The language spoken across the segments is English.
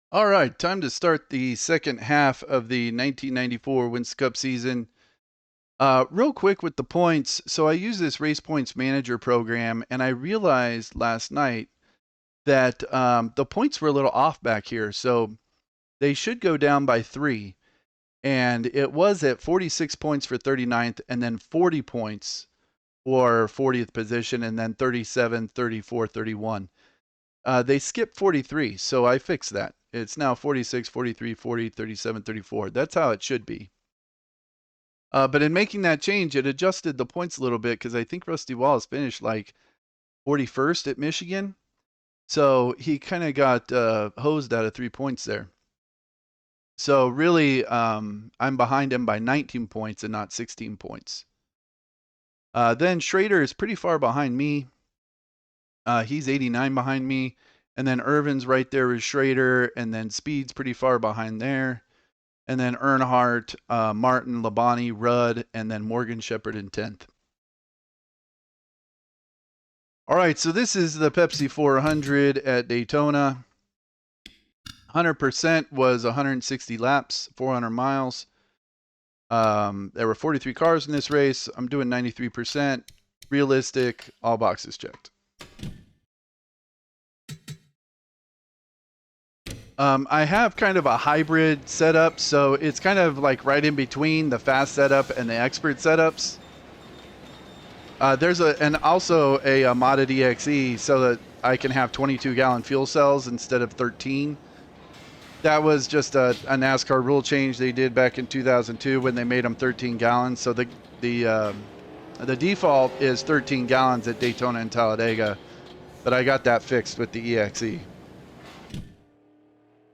All right, time to start the second half of the 1994 Winston Cup season. Real quick with the points. So I use this Race Points Manager program, and I realized last night that the points were a little off back here. So they should go down by 3. And it was at 46 points for 39th, and then 40 points for 40th position, and then 37, 34, 31. They skipped 43, so I fixed that. It's now 46, 43, 40, 37, 34. That's how it should be. But in making that change, it adjusted the points a little bit because I think Rusty Wallace finished like 41st at Michigan. So he kind of got hosed out of 3 points there. So really, I'm behind him by 19 points and not 16 points. Then Schrader is pretty far behind me. He's 89 behind me. And then Irvin's right there with Schrader. And then Speed's pretty far behind there. And then Earnhardt, Martin, Labonte, Rudd, and then Morgan Shepherd in 10th. All right, so this is the Pepsi 400 at Daytona. 100% was 160 laps, 400 miles. There were 43 cars in this race. I'm doing 93%. Realistic, all boxes checked. I have kind of a hybrid setup, so it's kind of like right in between the fast setup and the expert setups. There's also a modded EXE so that I can have 22-gallon fuel cells instead of 13. That was just a NASCAR rule change they did back in 2002 when they made them 13 gallons. So the default is 13 gallons at Daytona and Talladega, but I got that fixed with the EXE.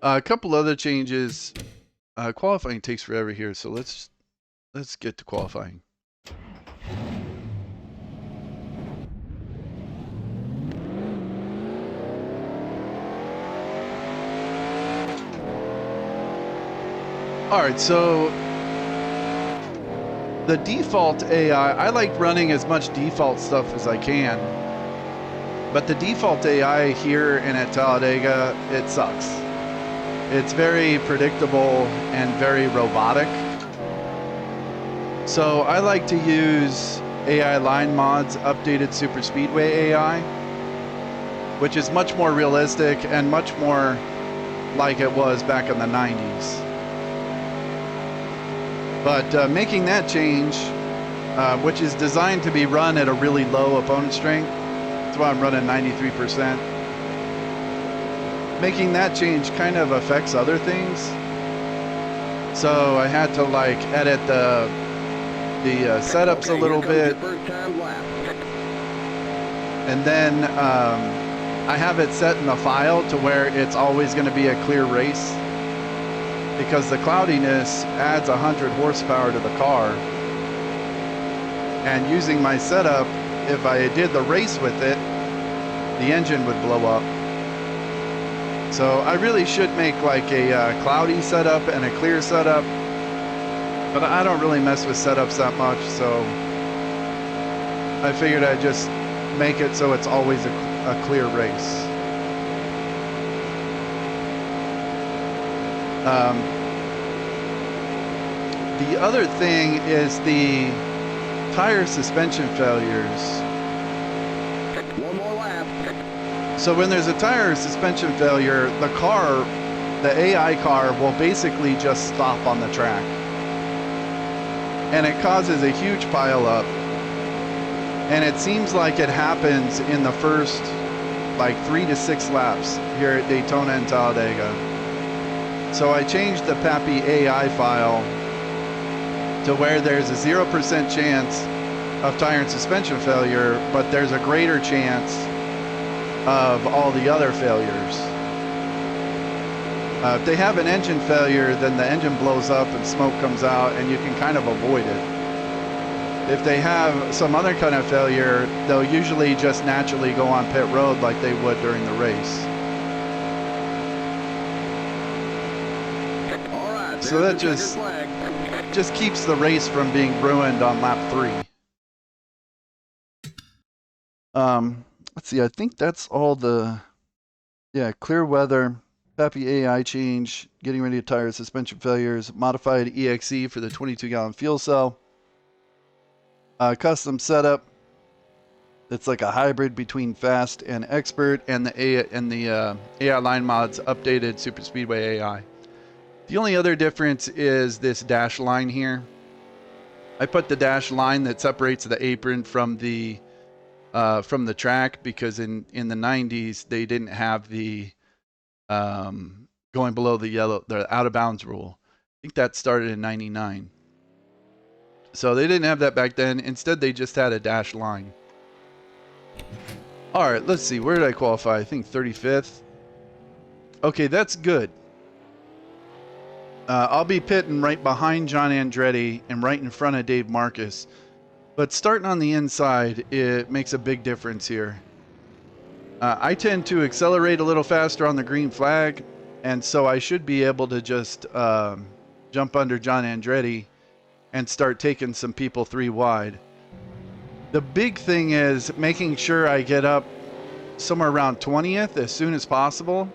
A couple other changes. Qualifying takes forever here, so let's get to qualifying. All right, so the default AI, I like running as much default stuff as I can, but the default AI here and at Talladega, it sucks. It's very predictable and very robotic. So I like to use AI Line Mods updated Super Speedway AI, which is much more realistic and much more like it was back in the 90s. But making that change, which is designed to be run at a really low opponent strength, that's why I'm running 93%. Making that change kind of affects other things. So I had to like edit the setups a little bit. And then I have it set in the file to where it's always going to be a clear race, because the cloudiness adds 100 horsepower to the car. And using my setup, if I did the race with it, the engine would blow up. So I really should make like a cloudy setup and a clear setup, but I don't really mess with setups that much, so I figured I'd just make it so it's always a clear race. The other thing is the tire suspension failures. One more lap. So when there's a tire suspension failure, the AI car will basically just stop on the track. And it causes a huge pile up. And it seems like it happens in the first like 3 to 6 laps here at Daytona and Talladega. So I changed the Pappy AI file to where there's a 0% chance of tire and suspension failure, but there's a greater chance of all the other failures. If they have an engine failure, then the engine blows up and smoke comes out and you can kind of avoid it. If they have some other kind of failure, they'll usually just naturally go on pit road like they would during the race. All right, So that just keeps the race from being ruined on lap 3. Let's see, I think that's all the, yeah, clear weather. Pappy AI change, getting ready to tire suspension failures, modified EXE for the 22-gallon fuel cell, custom setup. It's like a hybrid between fast and expert, and the AI line mods updated Super Speedway AI. The only other difference is this dash line here. I put the dash line that separates the apron from the track because in the 90s they didn't have the going below the out of bounds rule. I think that started in 99. So they didn't have that back then. Instead, they just had a dash line. All right, let's see. Where did I qualify? I think 35th. Okay, that's good. I'll be pitting right behind John Andretti and right in front of Dave Marcus. But starting on the inside, it makes a big difference here. I tend to accelerate a little faster on the green flag, and so I should be able to just jump under John Andretti and start taking some people 3 wide. The big thing is making sure I get up somewhere around 20th as soon as possible,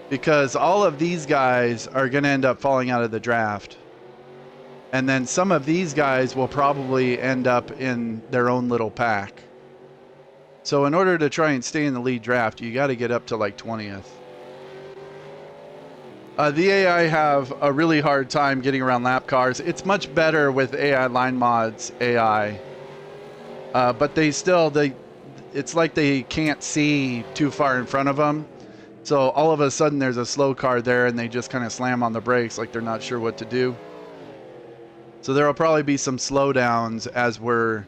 because all of these guys are going to end up falling out of the draft. And then some of these guys will probably end up in their own little pack. So in order to try and stay in the lead draft, you got to get up to like 20th. The AI have a really hard time getting around lap cars. It's much better with AI line mods AI. But it's like they can't see too far in front of them. So all of a sudden there's a slow car there and they just kind of slam on the brakes like they're not sure what to do. So there will probably be some slowdowns as we're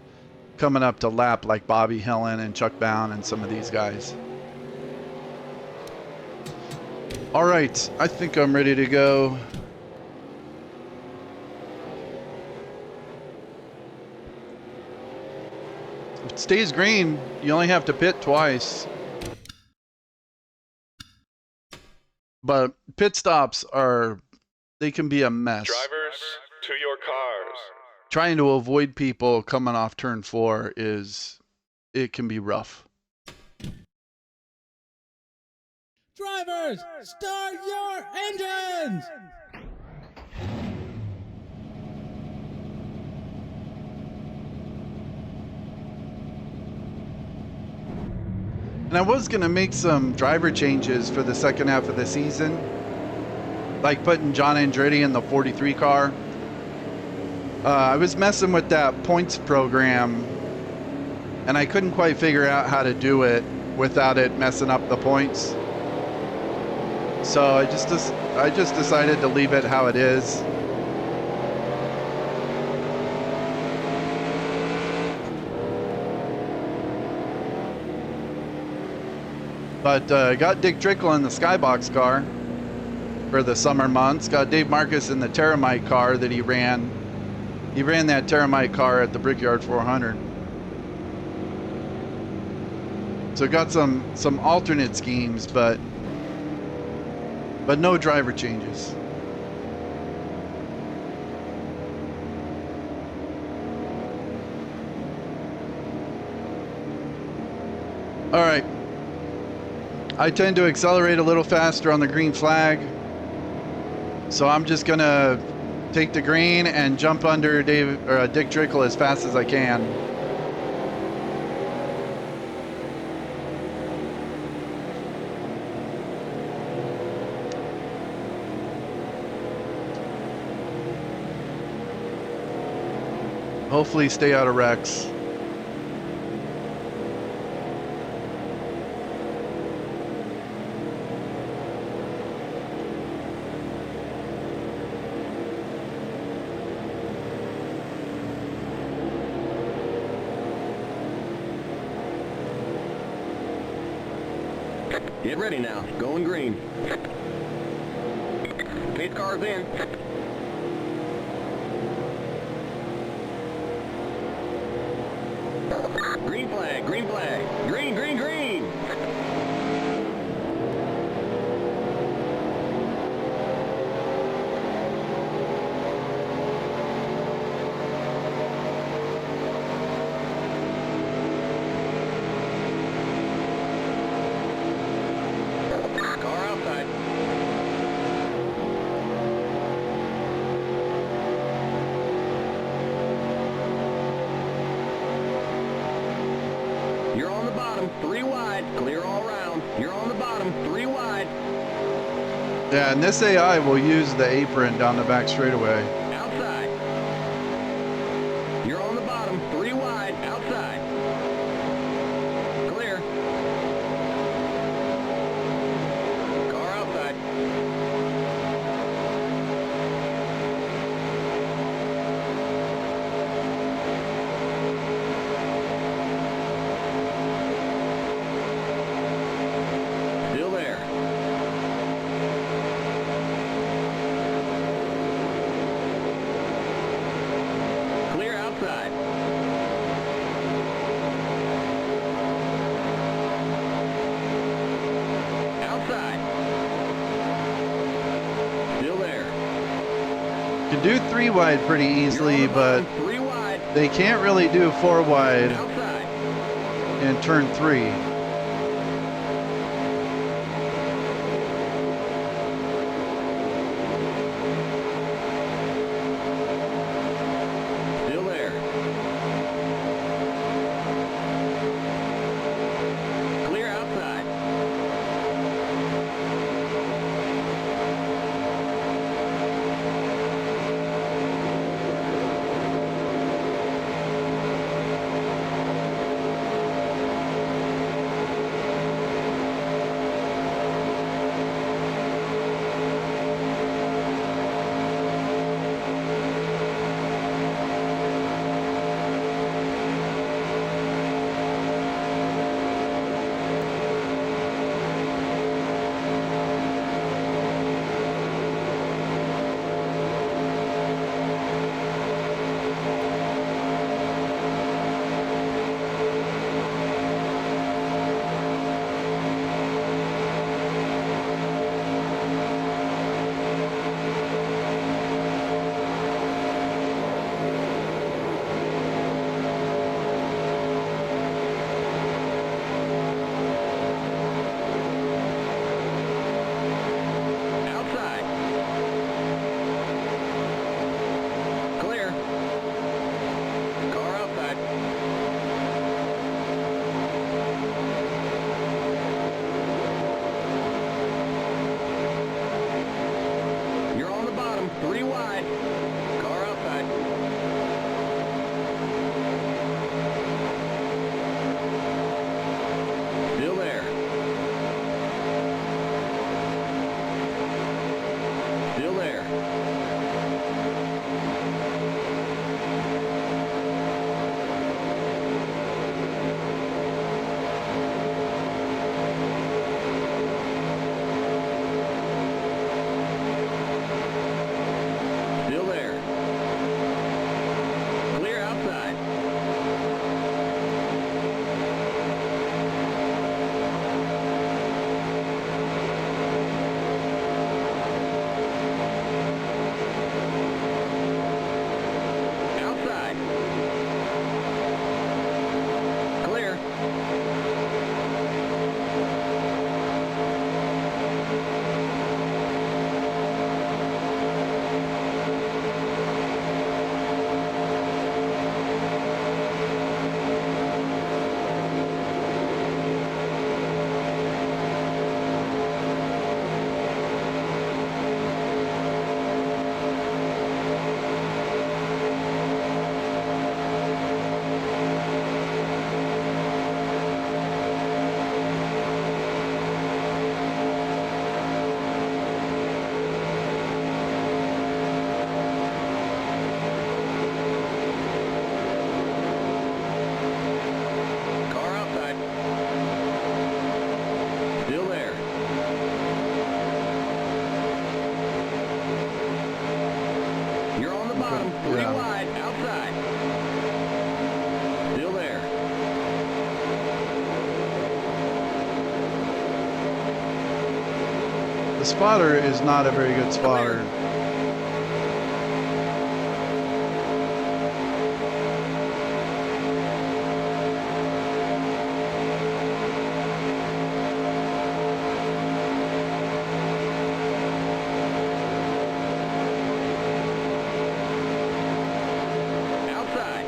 coming up to lap, like Bobby Hillin and Chuck Bound and some of these guys. All right, I think I'm ready to go. If it stays green, you only have to pit twice. But pit stops they can be a mess. Drivers, to your cars. Trying to avoid people coming off turn 4 it can be rough. Drivers, start your engines! And I was going to make some driver changes for the second half of the season, like putting John Andretti in the 43 car. I was messing with that points program, and I couldn't quite figure out how to do it without it messing up the points. So I just decided to leave it how it is. But got Dick Trickle in the Skybox car for the summer months. Got Dave Marcus in the Terramite car that he ran. He ran that Terramite car at the Brickyard 400. So got some alternate schemes, but no driver changes. All right. I tend to accelerate a little faster on the green flag. So I'm just gonna take the green and jump under Dick Trickle as fast as I can. Hopefully stay out of wrecks. Get ready now. Going green. Pace car's in. Green flag, green flag. Green, green, green. Car outside. 3 wide. Clear all around. You're on the bottom, 3 wide. Yeah, and this AI will use the apron down the back straightaway. Outside. You're on the bottom, 3 wide. Outside. Clear. Car outside. Still there. Clear outside. Outside. Still there. Can do 3 wide pretty easily, but 3 wide. they can't really do 4 wide Outside. in turn 3. Still there. Clear outside. Outside. Clear. Car outside. You're on the bottom, 3 wide. Car outside. Still there. Still there. Still there. Clear outside. Outside. Clear. Car outside. Still there. You're on the bottom, 3 Yeah. wide, outside. Still there. The spotter is not a very good spotter. Outside.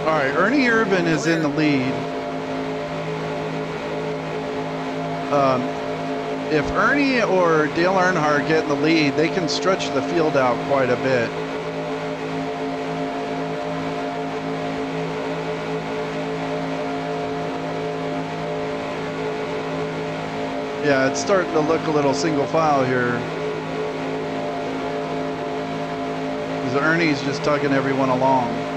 All right, Ernie Irvin is in the lead. If Ernie or Dale Earnhardt get in the lead, they can stretch the field out quite a bit. Yeah, it's starting to look a little single file here. Because Ernie's just tugging everyone along.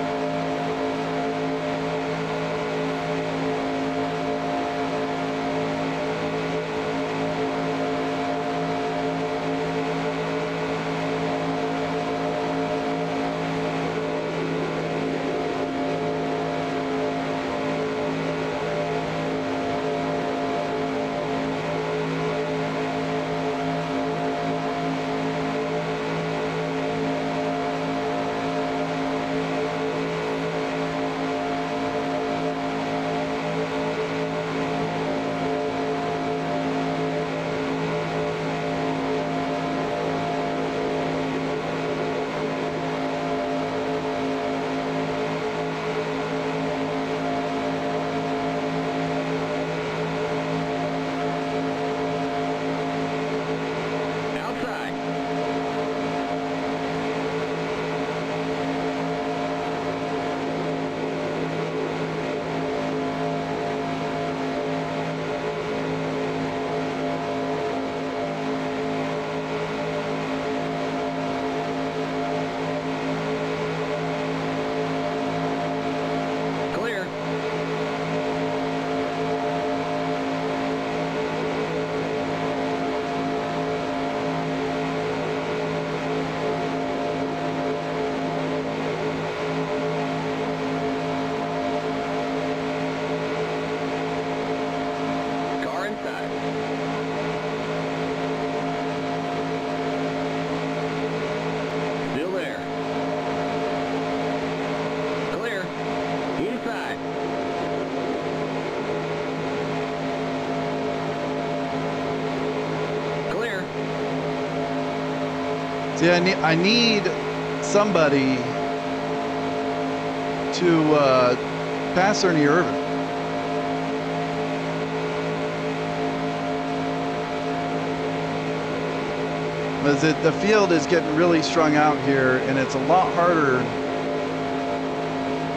See, I need somebody to pass Ernie Irvin. Because the field is getting really strung out here, and it's a lot harder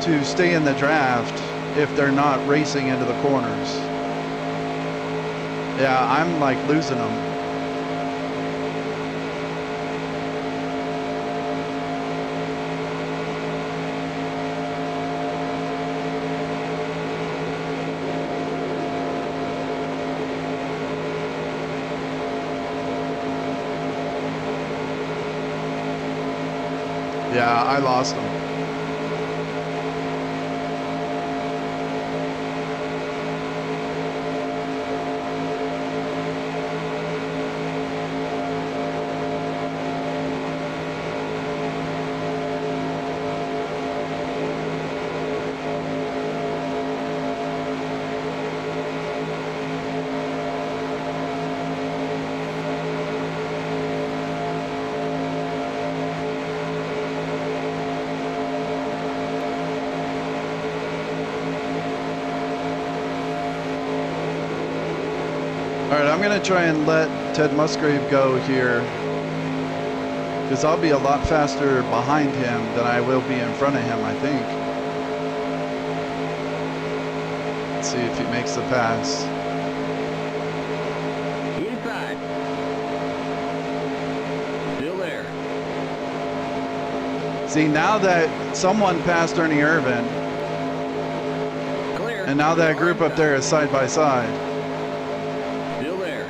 to stay in the draft if they're not racing into the corners. Yeah, I'm like losing them. Yeah, I lost him. All right, I'm going to try and let Ted Musgrave go here because I'll be a lot faster behind him than I will be in front of him, I think. Let's see if he makes the pass. Inside. Still there. See, now that someone passed Ernie Irvin, Clear. and now that group up there is side by side. Still there.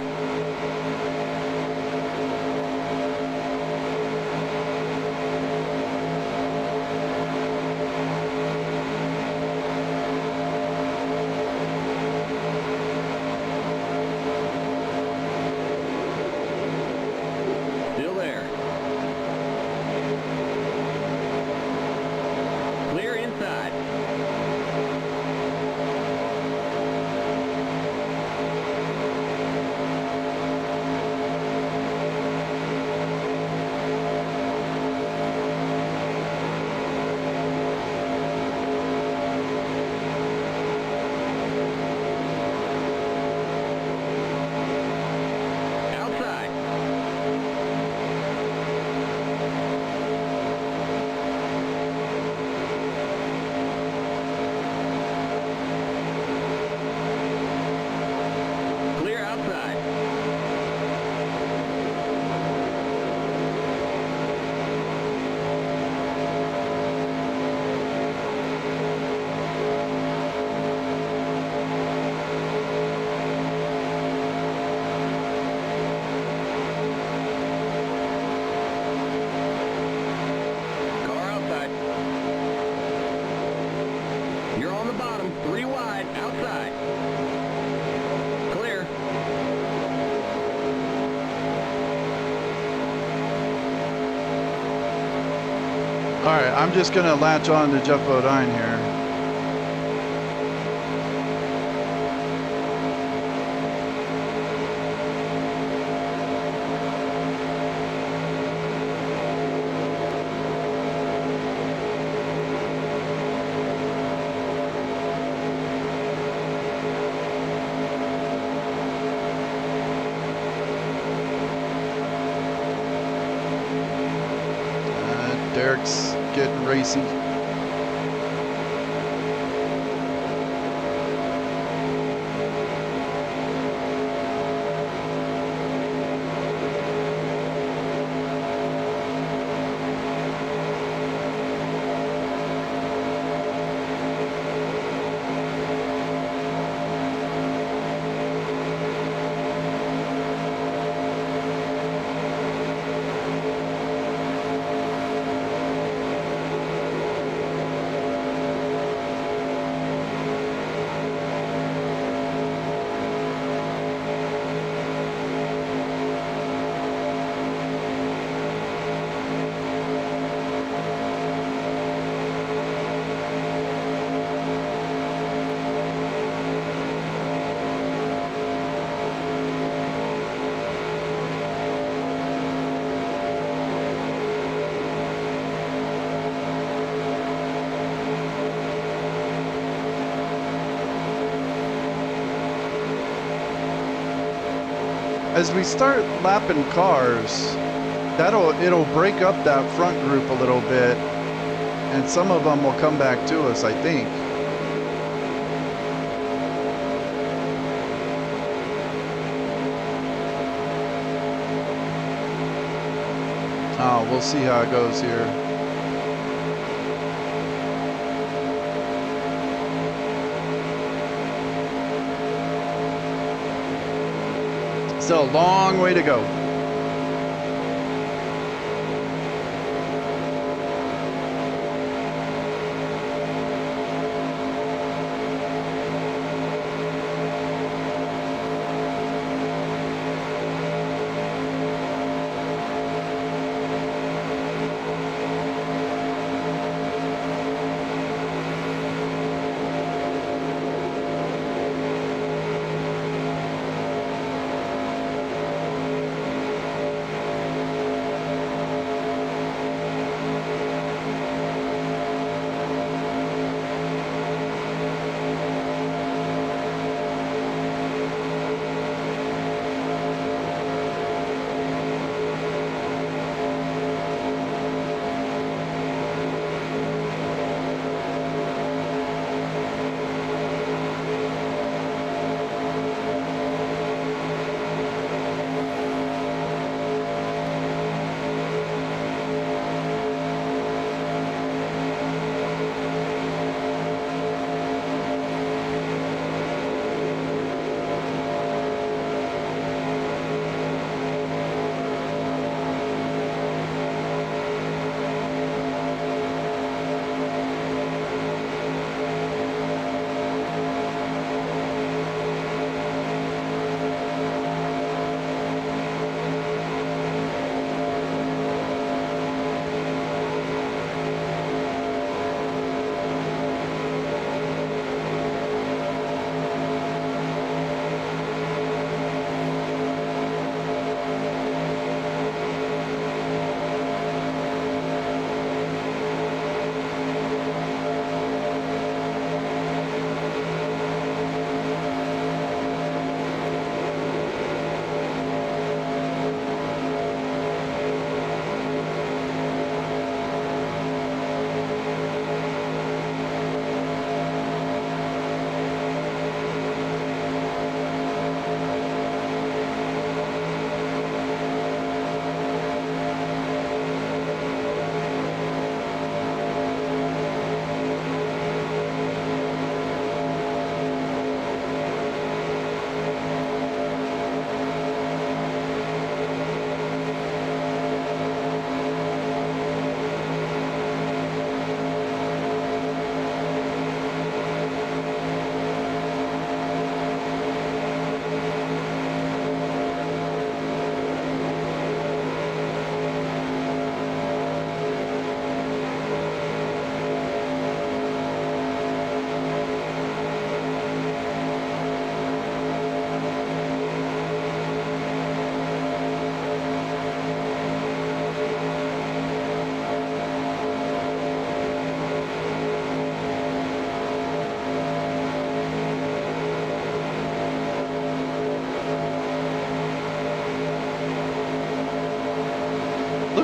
Still there. Clear inside. right, I'm just going to latch on to Jeff Bodine here. Derek's getting racy. As we start lapping cars, it'll break up that front group a little bit, and some of them will come back to us, I think. Oh, we'll see how it goes here. Still a long way to go.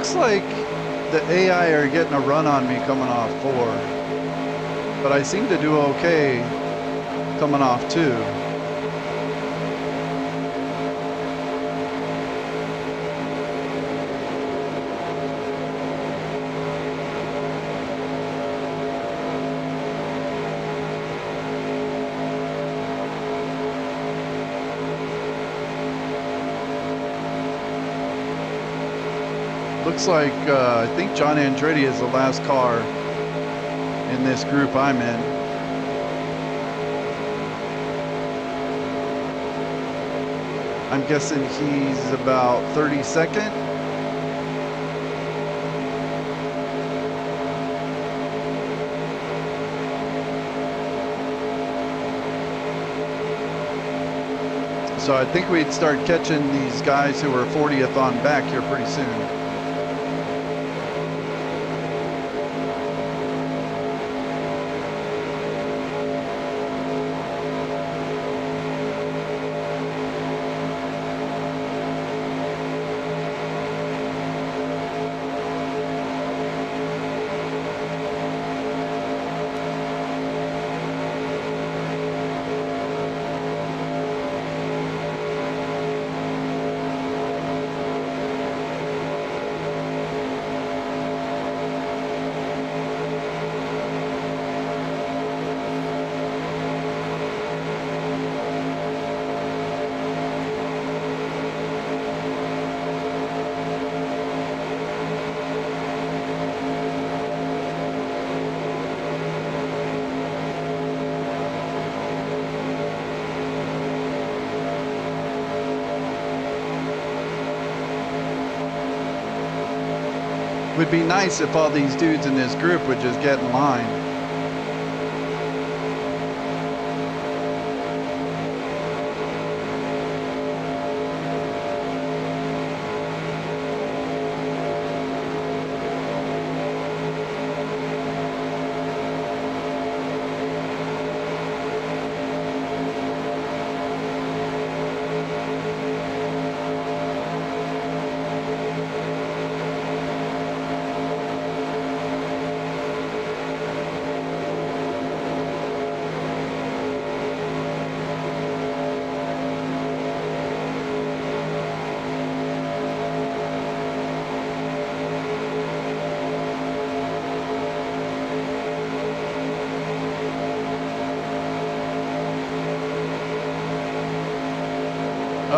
looks like the AI are getting a run on me coming off 4, but I seem to do okay coming off 2. Looks like I think John Andretti is the last car in this group I'm in. I'm guessing he's about 32nd. So I think we'd start catching these guys who are 40th on back here pretty soon. Would be nice if all these dudes in this group would just get in line.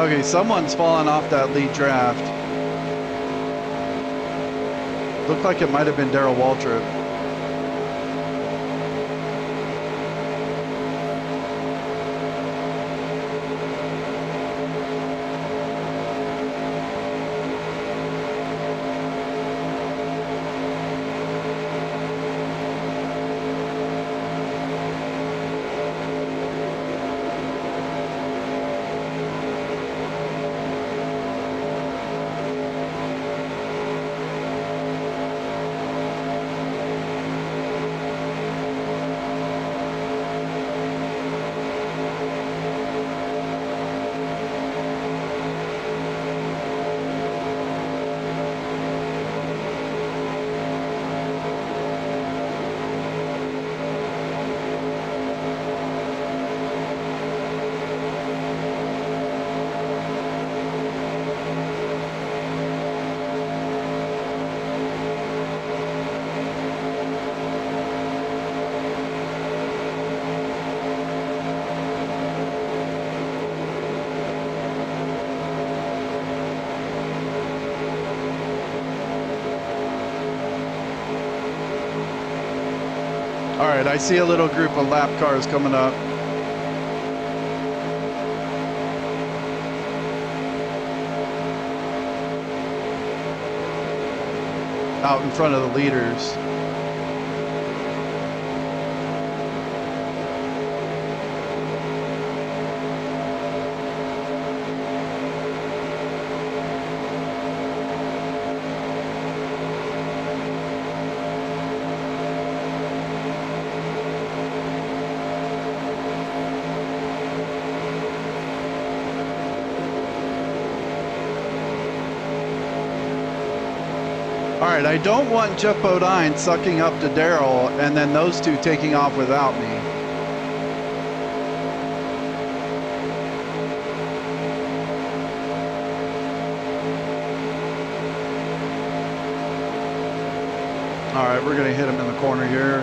Okay, someone's fallen off that lead draft. Looked like it might have been Darrell Waltrip. All right, I see a little group of lap cars coming up. Out in front of the leaders. right, I don't want Jeff Bodine sucking up to Darrell and then those two taking off without me. All right, we're gonna hit him in the corner here.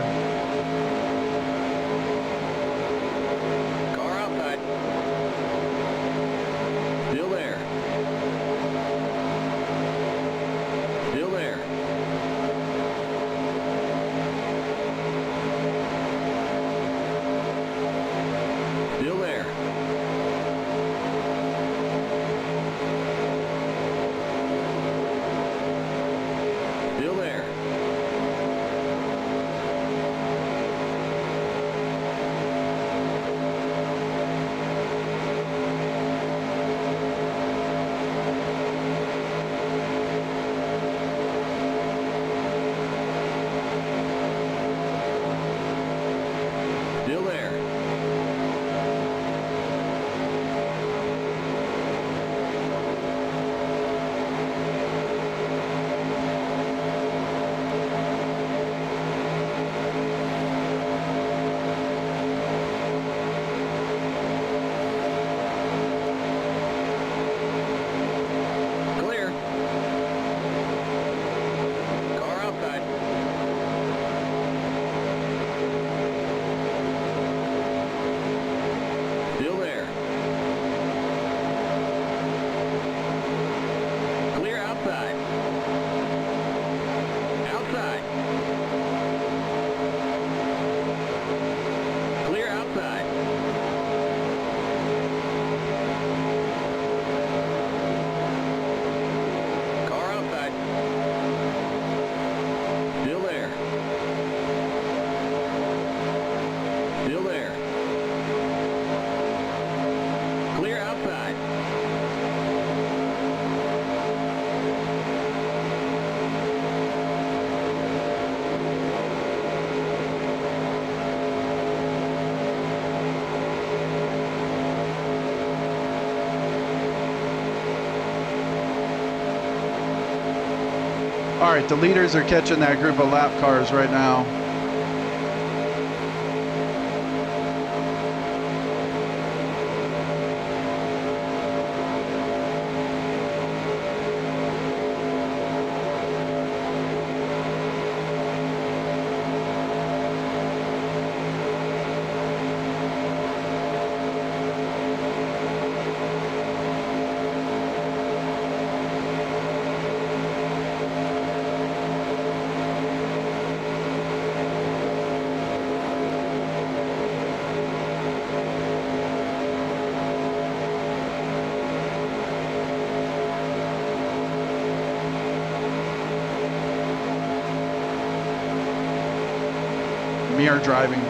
Car outside. Still there. Still there. Still there. Still there. Still there. Clear. Car outside. Still there. Clear outside. Outside. Clear outside. Car outside. Still there. Still there. Clear outside. All right, the leaders are catching that group of lap cars right now. Mirror driving.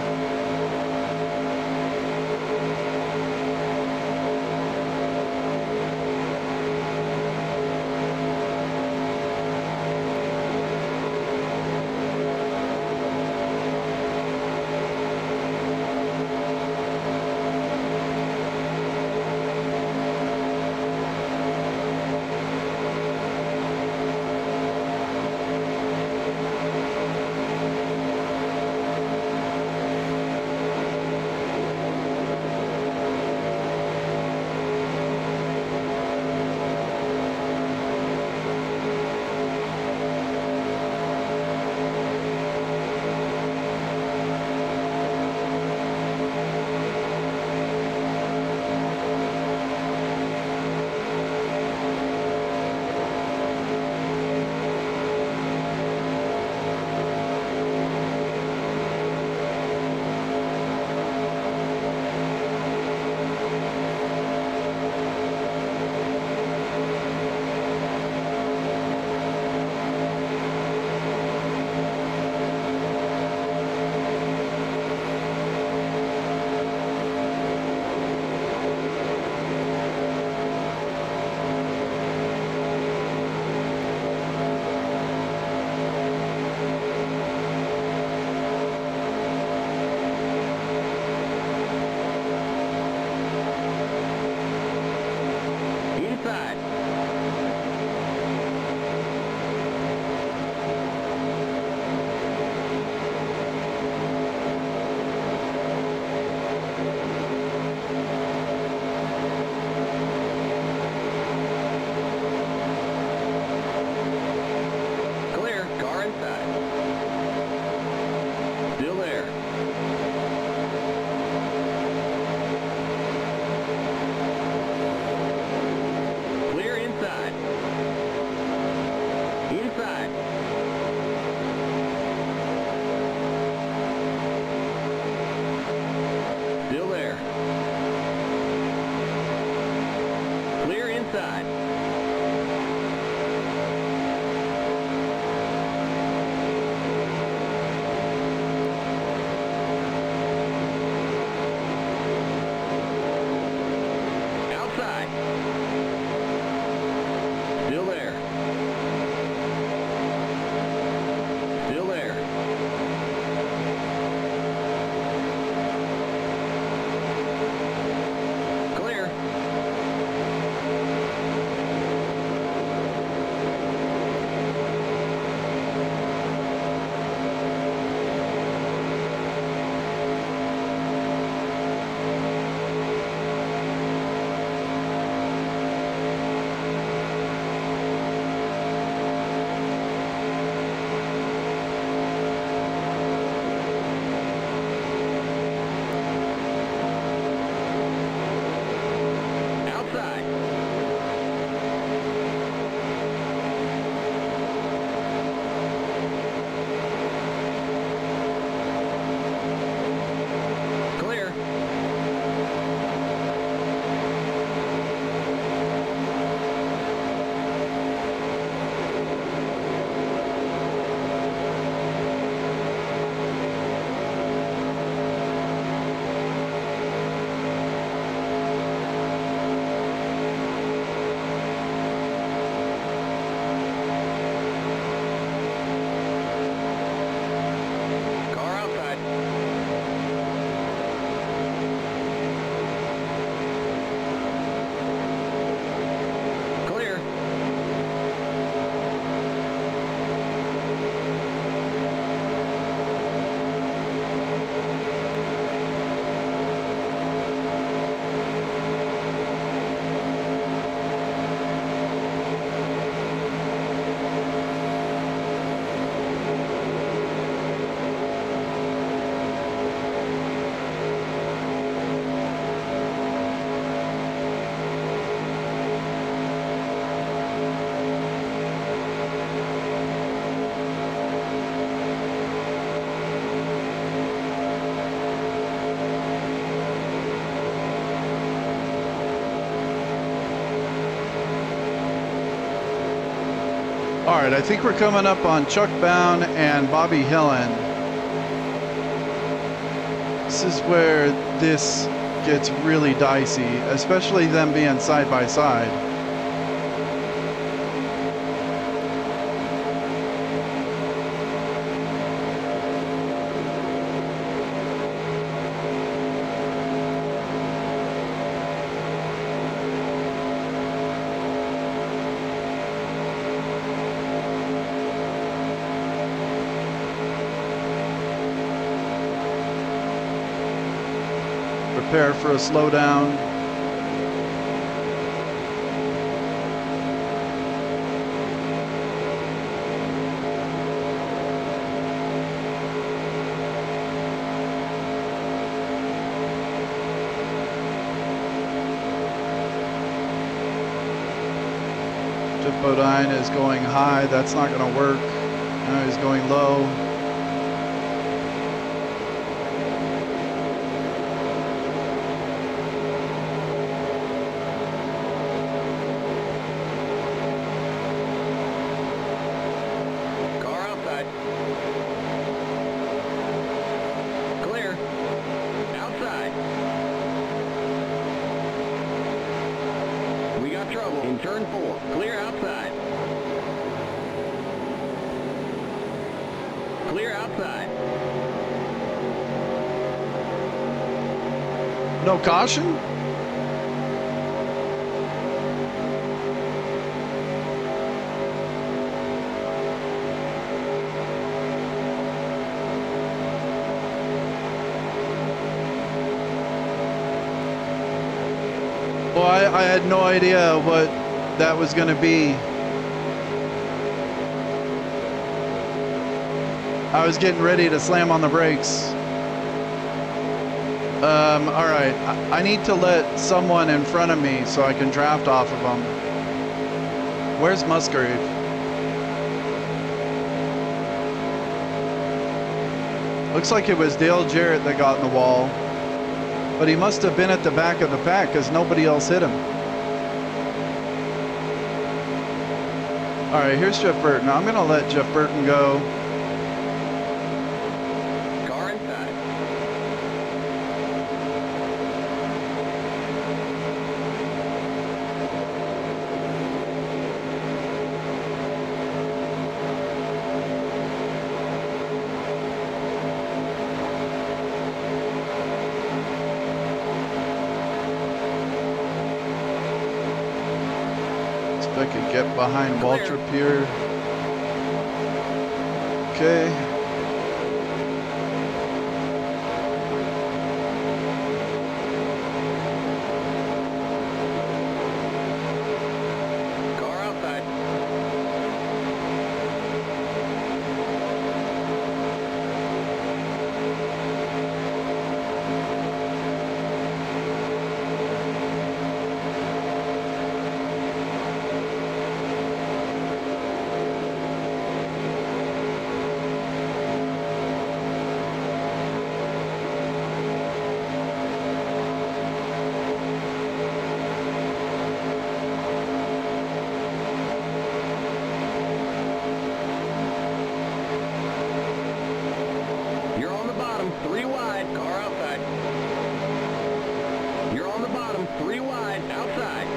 right, I think we're coming up on Chuck Bound and Bobby Hillen. This is where this gets really dicey, especially them being side by side. Prepare for a slowdown. Jeff Bodine is going high. That's not going to work. Now he's going low. Turn 4, clear outside. Clear outside. No caution? Well, I had no idea what that was going to be. I was getting ready to slam on the brakes. All right, I need to let someone in front of me so I can draft off of them. Where's Musgrave? Looks like it was Dale Jarrett that got in the wall, but he must have been at the back of the pack because nobody else hit him. All right, here's Jeff Burton. I'm going to let Jeff Burton go. Car inside. I could get behind Waltrip here. Okay. Car outside. You're on the bottom, 3 wide, car outside. You're on the bottom, 3 wide, outside.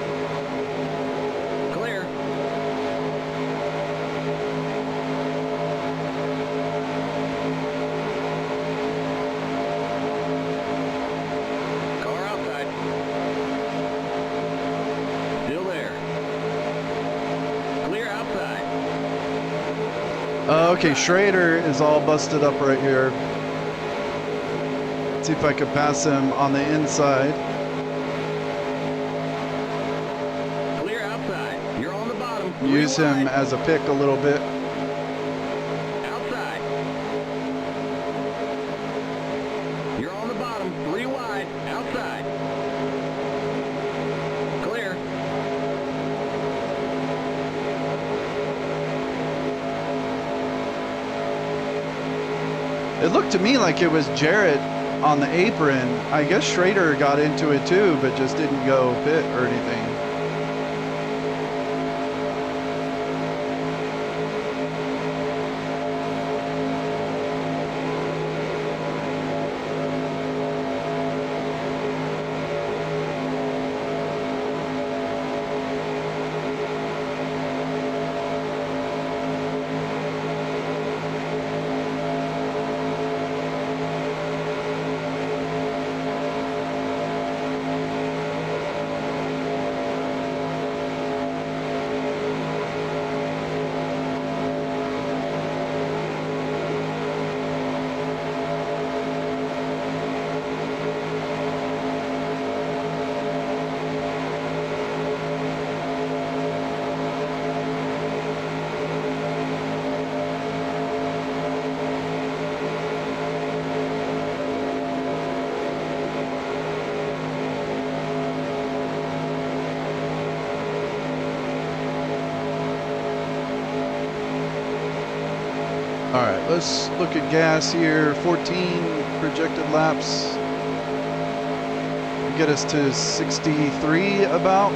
Clear. Car outside. Still there. Clear outside. Okay, Schrader is all busted up right here. Let's see if I could pass him on the inside. Clear outside. You're on the bottom. 3 Use him wide. as a pick a little bit. Outside. You're on the bottom, 3 wide, outside. Clear. It looked to me like it was Jarrett on the apron. I guess Schrader got into it too, but just didn't go pit or anything. let's look at gas here. 14 projected laps. Get us to 63 about.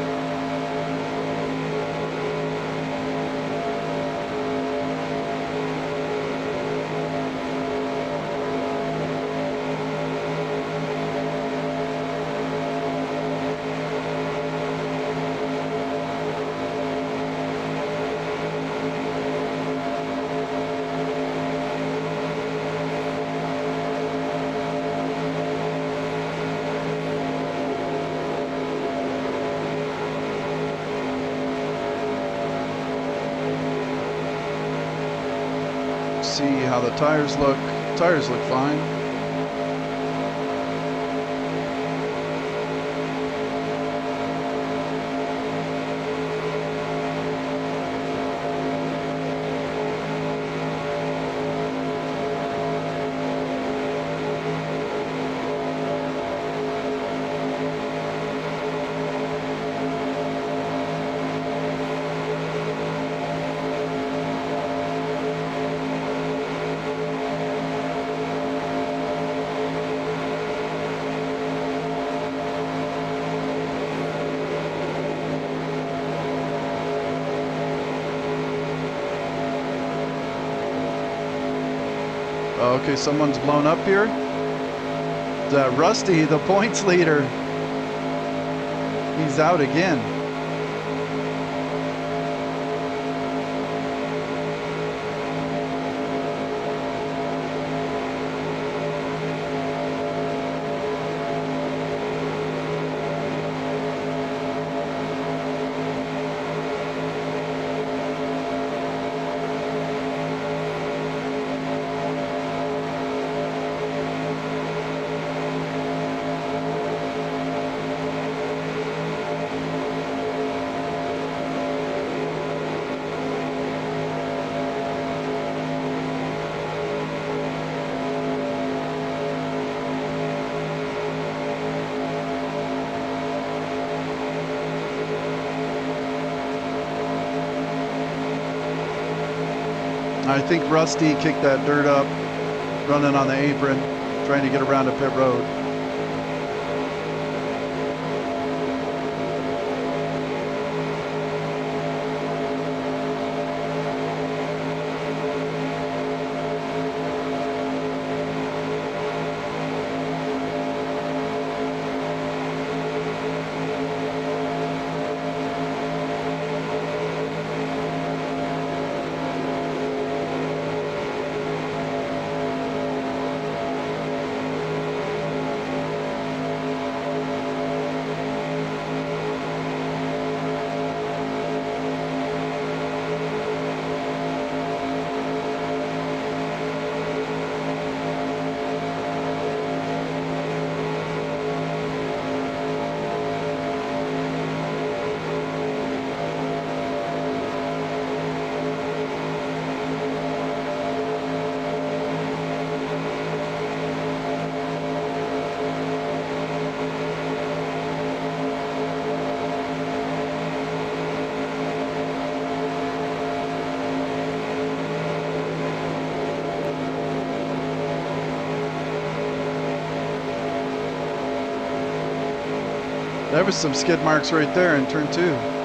See how the tires look. Tires look fine. Okay, someone's blown up here. Is that Rusty, the points leader? He's out again. I think Rusty kicked that dirt up, running on the apron, trying to get around a pit road. There was some skid marks right there in turn 2.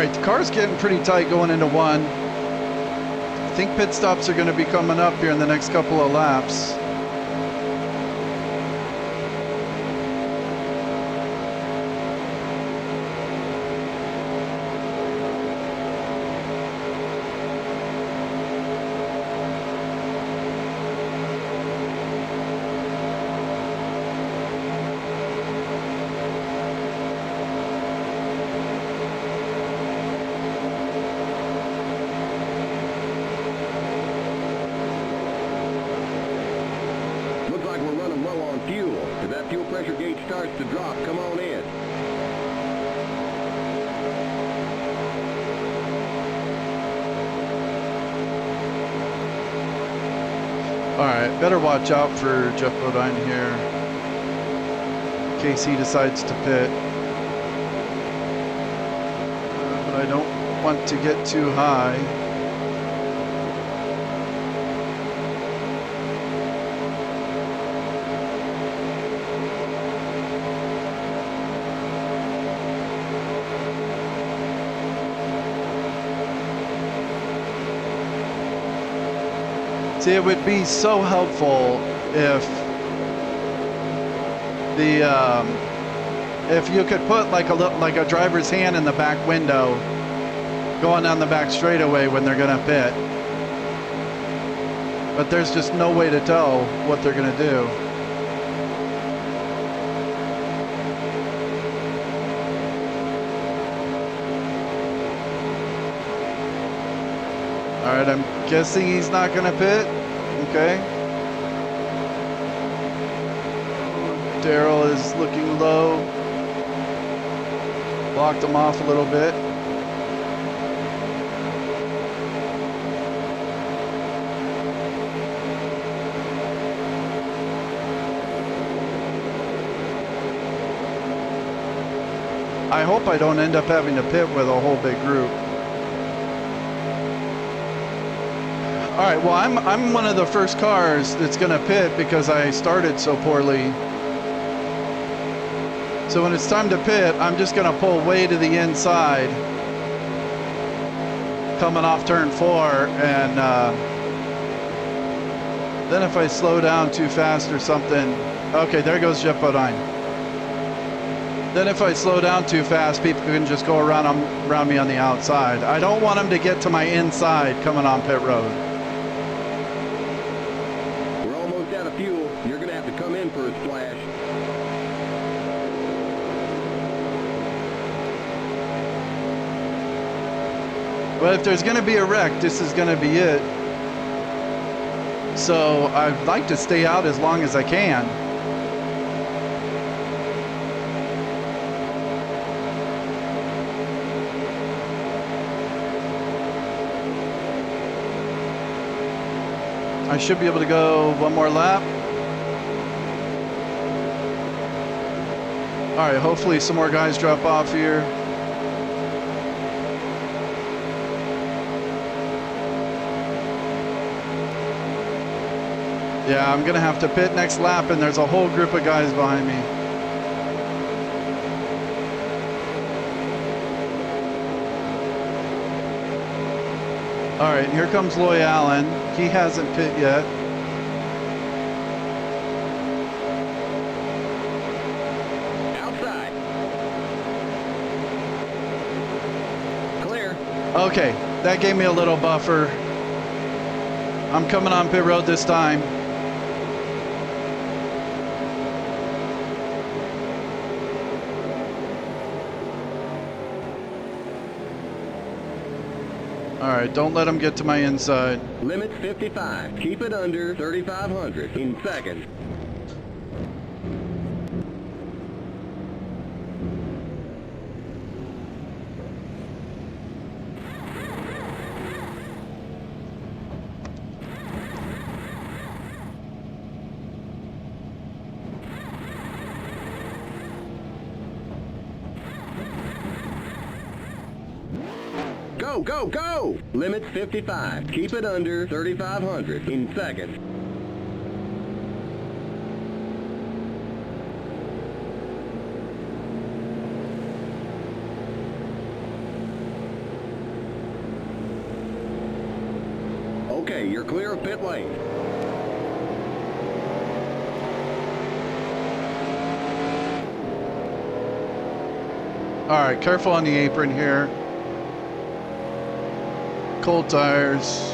right, the car's getting pretty tight going into one. I think pit stops are going to be coming up here in the next couple of laps. Starts to drop, come on in. Alright, better watch out for Jeff Bodine here in case he decides to pit. But I don't want to get too high. See, it would be so helpful if the if you could put like a driver's hand in the back window going down the back straightaway when they're gonna pit. But there's just no way to tell what they're gonna do. All right, I'm guessing he's not gonna pit. Okay. Daryl is looking low. Blocked him off a little bit. I hope I don't end up having to pit with a whole big group. All right, well, I'm one of the first cars that's gonna pit because I started so poorly. So when it's time to pit, I'm just gonna pull way to the inside, coming off turn 4, and then if I slow down too fast or something, okay, there goes Jeff Bodine. Then if I slow down too fast, people can just go around me on the outside. I don't want them to get to my inside coming on pit road. Fuel, you're gonna have to come in for a splash. But if there's gonna be a wreck, this is gonna be it. So I'd like to stay out as long as I can. I should be able to go one more lap. All right, hopefully some more guys drop off here. Yeah, I'm gonna have to pit next lap and there's a whole group of guys behind me. All right, here comes Loy Allen. He hasn't pit yet. Outside. Clear. Okay, that gave me a little buffer. I'm coming on pit road this time. All right, don't let them get to my inside. Limit 55. Keep it under 3,500 in seconds. Go, go, go! Limit 55. Keep it under 3,500 in seconds. Okay, you're clear of pit lane. All right, careful on the apron here. Cold tires.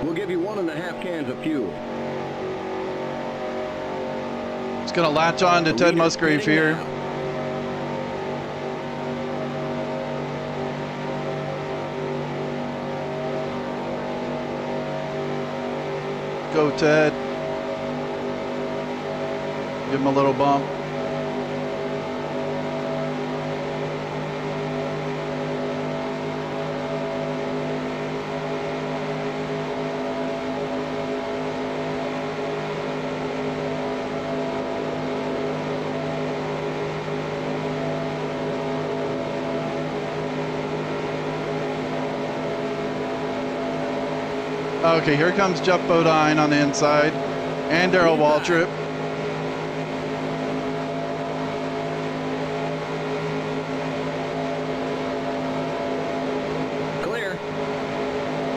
We'll give you 1.5 cans of fuel. It's going to latch on to Ted Musgrave here. Now. Go, Ted. Give him a little bump. Okay, here comes Jeff Bodine on the inside, and Darrell Waltrip. Clear.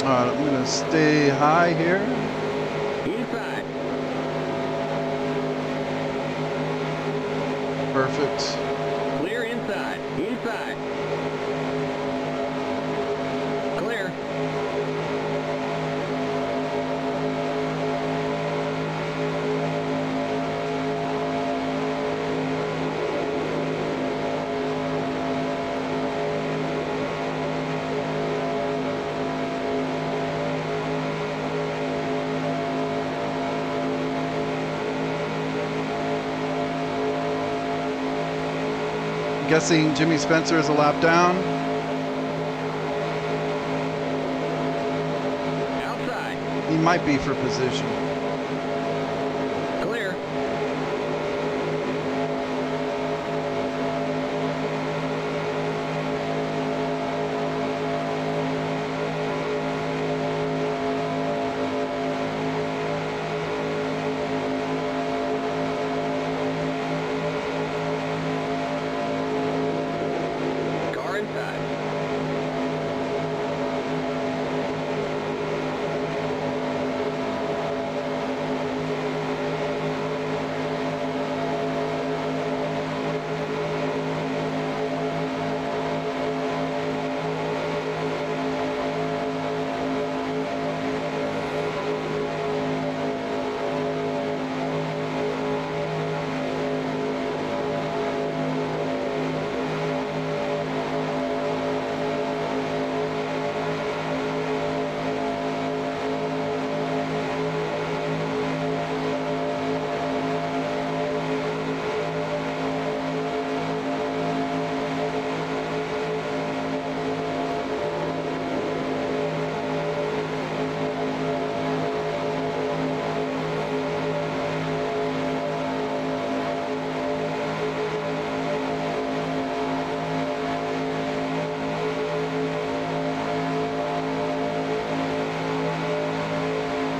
All right, I'm gonna stay high here. Inside. Perfect. Clear inside. Inside. Clear. Guessing Jimmy Spencer is a lap down. Outside. He might be for position. Clear. Car inside.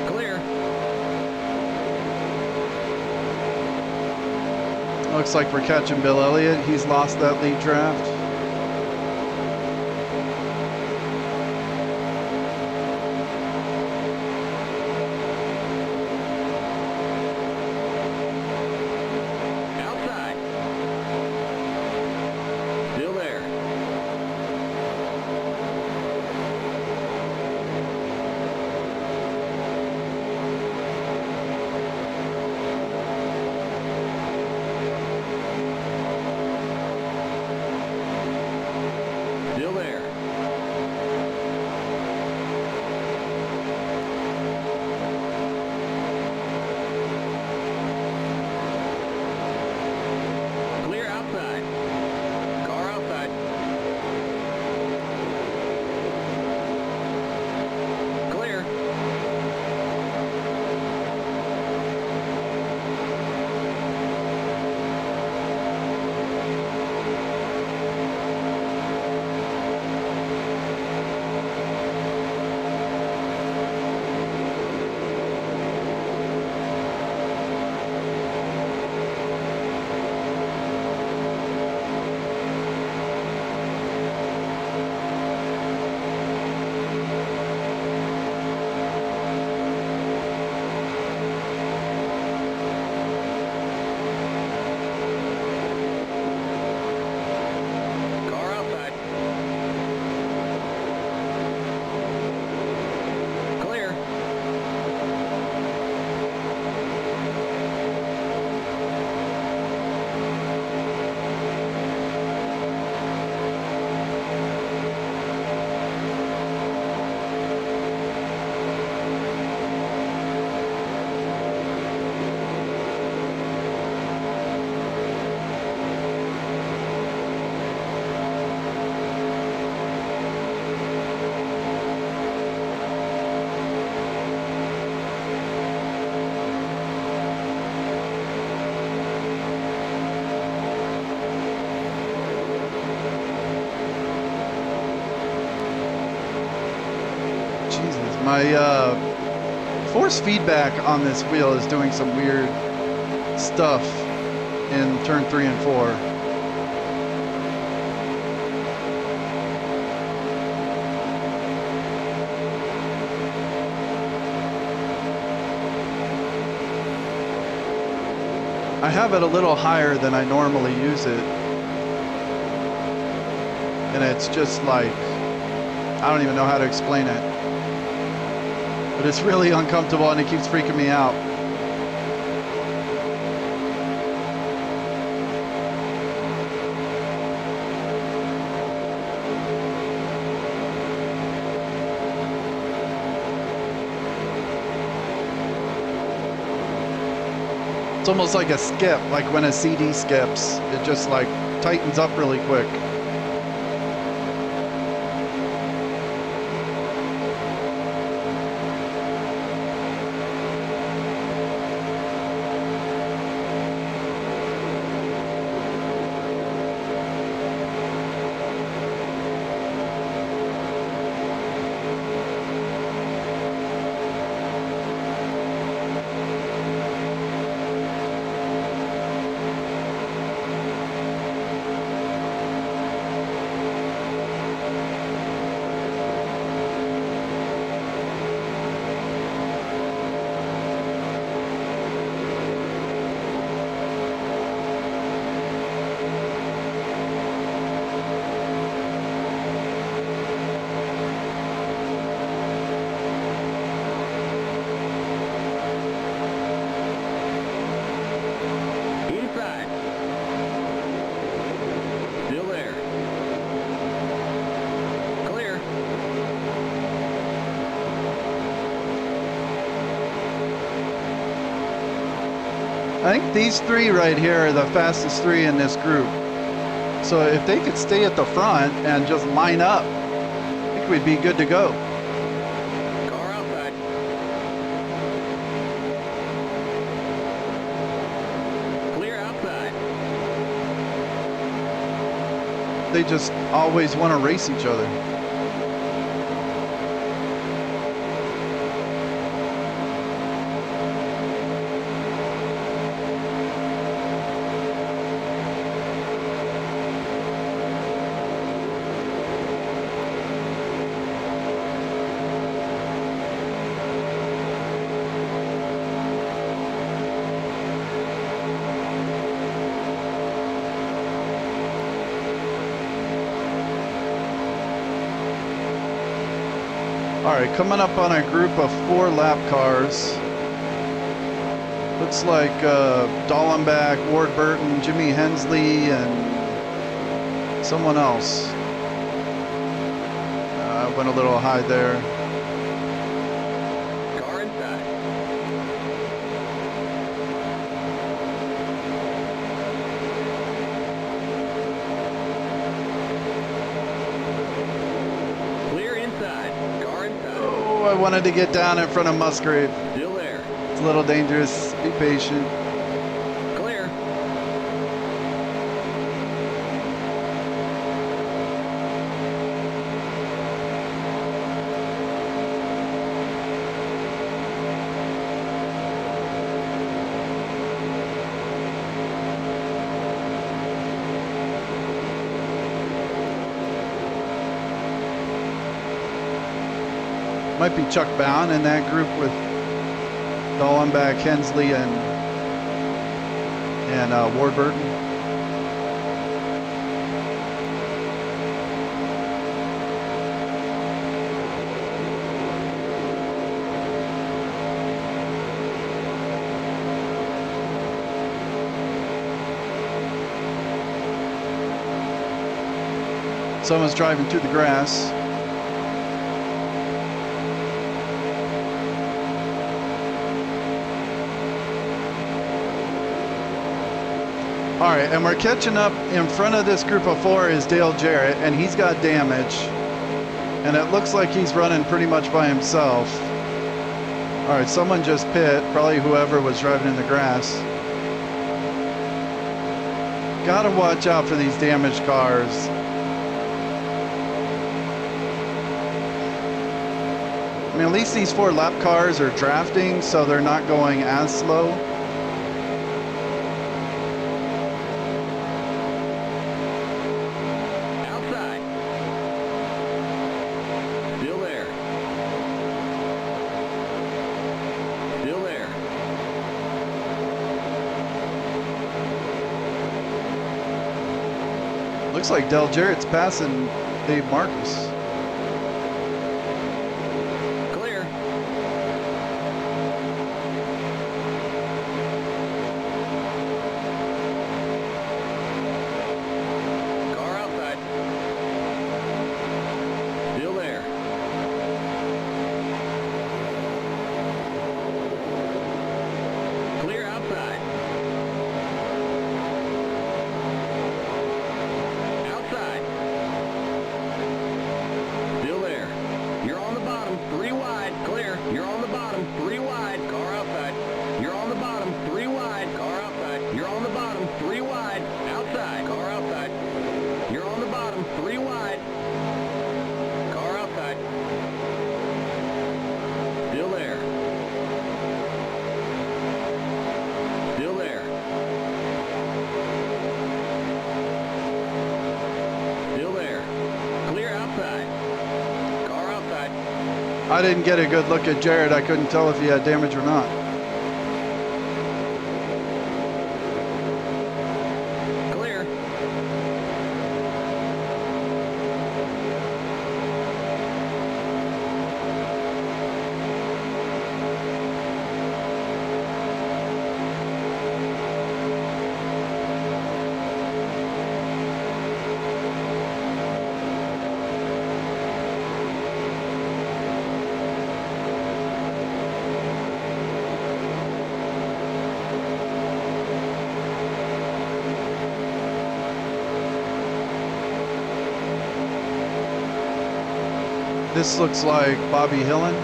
Clear. Looks like we're catching Bill Elliott. He's lost that lead draft. Outside. Still there. Jesus, my force feedback on this wheel is doing some weird stuff in turn 3 and 4. I have it a little higher than I normally use it. And it's just like, I don't even know how to explain it. But it's really uncomfortable and it keeps freaking me out. It's almost like a skip, like when a CD skips, it just like tightens up really quick. I think these three right here are the fastest three in this group. So if they could stay at the front and just line up, I think we'd be good to go. Car outside. Clear outside. They just always want to race each other. All right, coming up on a group of 4 lap cars. Looks like Dallenbach, Ward Burton, Jimmy Hensley, and someone else. I went a little high there. Car inside. Clear inside. Car inside. Oh, I wanted to get down in front of Musgrave. Still there. It's a little dangerous. Be patient. Clear. Might be Chuck Bound in that group with Dallenbach, Hensley, and Ward Burton. Someone's driving through the grass. All right, and we're catching up. In front of this group of 4 is Dale Jarrett, and he's got damage. And it looks like he's running pretty much by himself. All right, someone just pit, probably whoever was driving in the grass. Gotta watch out for these damaged cars. mean, at least these 4 lap cars are drafting, so they're not going as slow. Outside. Still there. Still there. Looks like Del Jarrett's passing Dave Marcus. Clear. Car outside. Still there. Clear outside. Outside. Still there. You're on the bottom, 3 wide, clear. You're on the bottom, 3 wide, car outside. You're on the bottom, 3 wide, car outside. You're on the bottom, 3 wide, outside, car outside. You're on the bottom, 3 wide, car outside. Still there. Still there. Still there. Clear outside. Car outside. I didn't get a good look at Jarrett. I couldn't tell if he had damage or not. Clear. This looks like Bobby Hillen.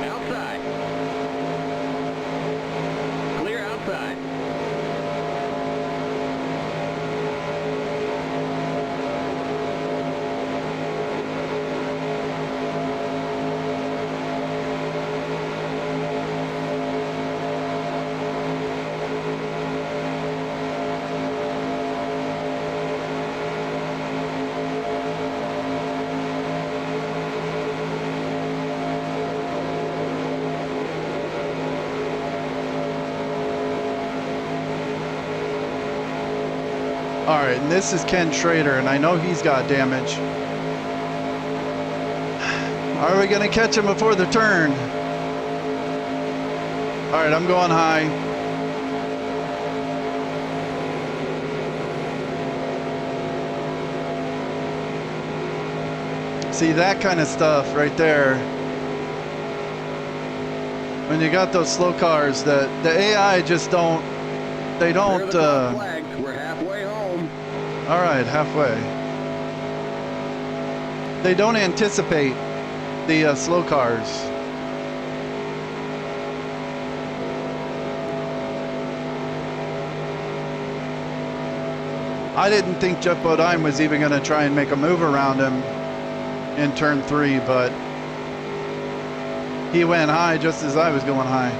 Outside. Clear outside. All right, and this is Ken Schrader, and I know he's got damage. Are we gonna catch him before the turn? All right, I'm going high. See, that kind of stuff right there. When you got those slow cars, the AI just don't, they don't, Flags. We're halfway home. all right, halfway. They don't anticipate the slow cars. I didn't think Jeff Bodine was even going to try and make a move around him in turn 3, but he went high just as I was going high.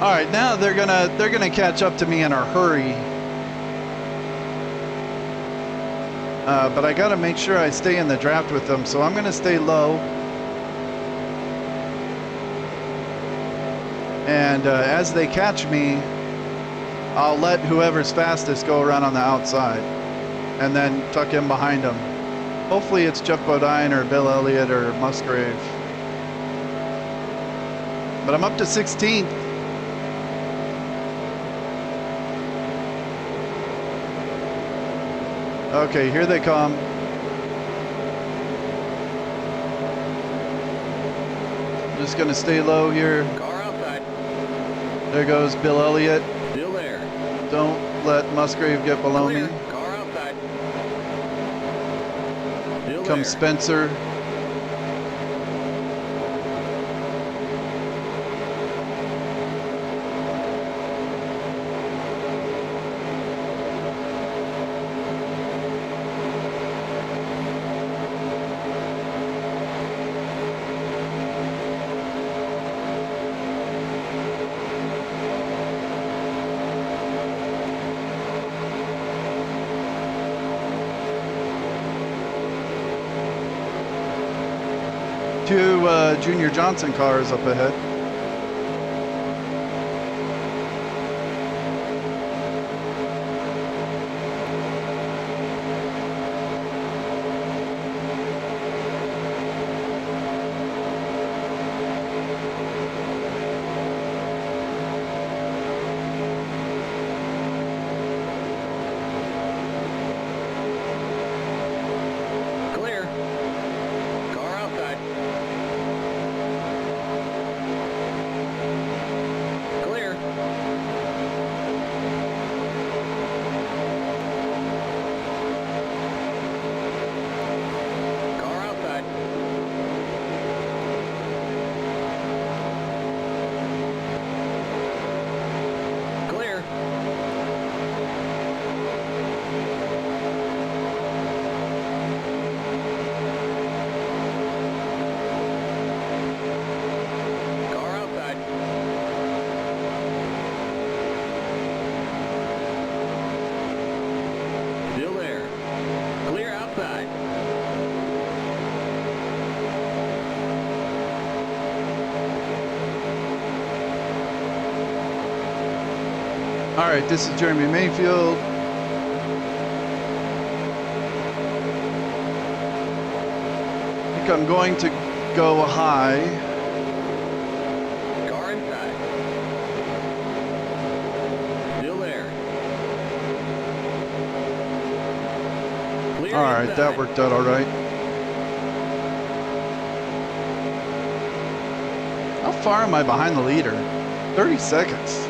All right, now they're gonna catch up to me in a hurry. But I got to make sure I stay in the draft with them, so I'm going to stay low. And as they catch me, I'll let whoever's fastest go around on the outside and then tuck in behind them. Hopefully it's Jeff Bodine or Bill Elliott or Musgrave. But I'm up to 16th. Okay, here they come. Just gonna stay low here. Car outside. There goes Bill Elliott. Still there. Don't let Musgrave get below Clear. me. Car outside. Still Comes there. Spencer. Two Junior Johnson cars up ahead. Clear. Car outside. Clear. Car outside. Clear. Car outside. Still there. Clear outside. All right, this is Jeremy Mayfield. I think I'm going to go high. Car inside. Still there. Clear All right, inside. that worked out all right. How far am I behind the leader? 30 seconds.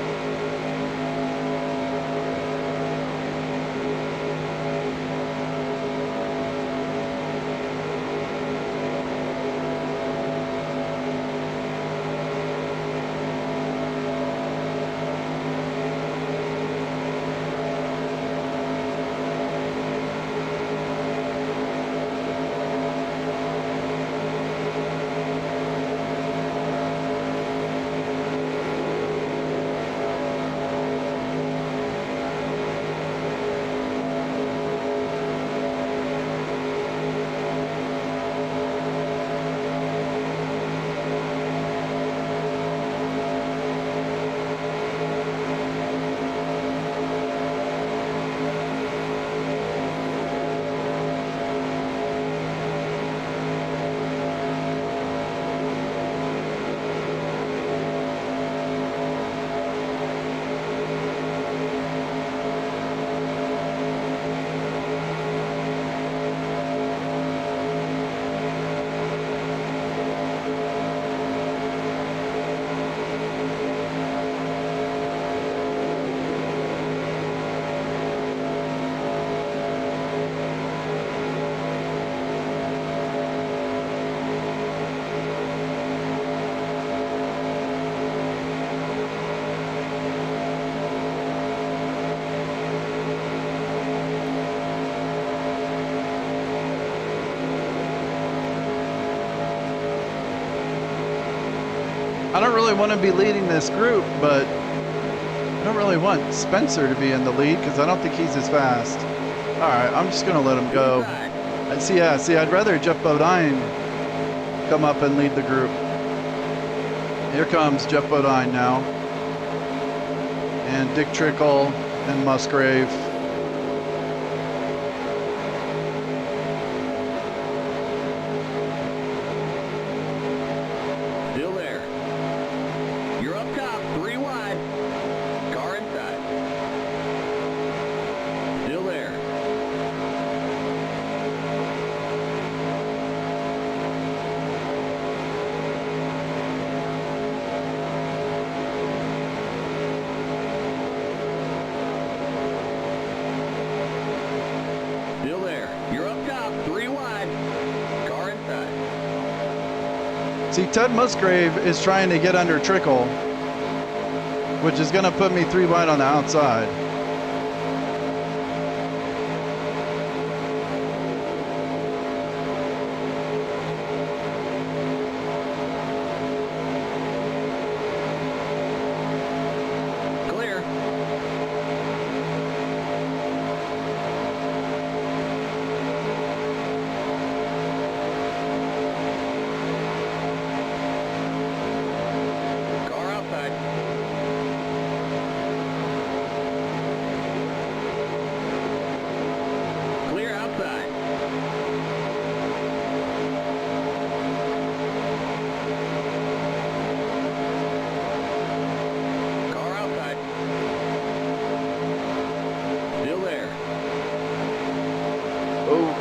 I don't really want to be leading this group, but I don't really want Spencer to be in the lead because I don't think he's as fast. All right, I'm just gonna let him go. See, I'd rather Jeff Bodine come up and lead the group. Here comes Jeff Bodine now, and Dick Trickle and Musgrave. Still there. You're up top, 3 wide. Car inside. Still there. See, Ted Musgrave is trying to get under Trickle, which is going to put me 3 wide on the outside.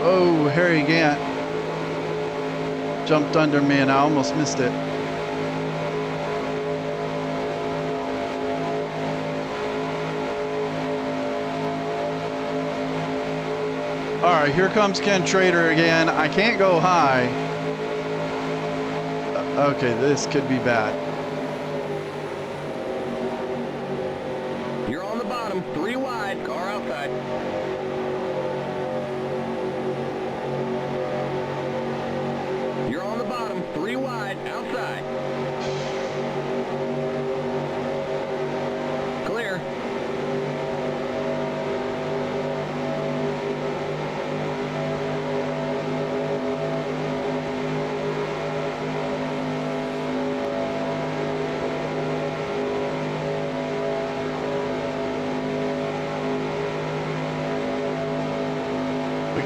Oh, Harry Gant jumped under me and I almost missed it. All right, here comes Ken Trader again. I can't go high. Okay, this could be bad. You're on the bottom, 3 wide, car outside. You're on the bottom, 3 wide, outside. Clear.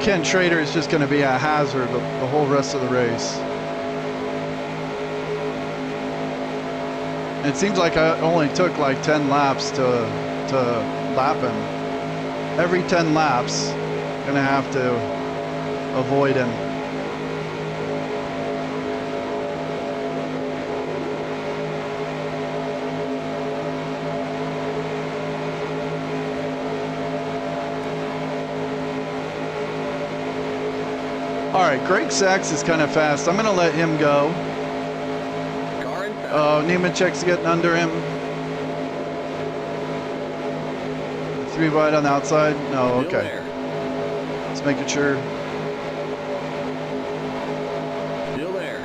Ken Trader is just going to be a hazard the whole rest of the race. It seems like I only took like 10 laps to lap him. Every 10 laps, going to have to avoid him. All right, Greg Sachs is kind of fast. I'm going to let him go. Oh, Nemechek's getting under him. 3 wide on the outside. No, okay. Let's make it sure. Still there.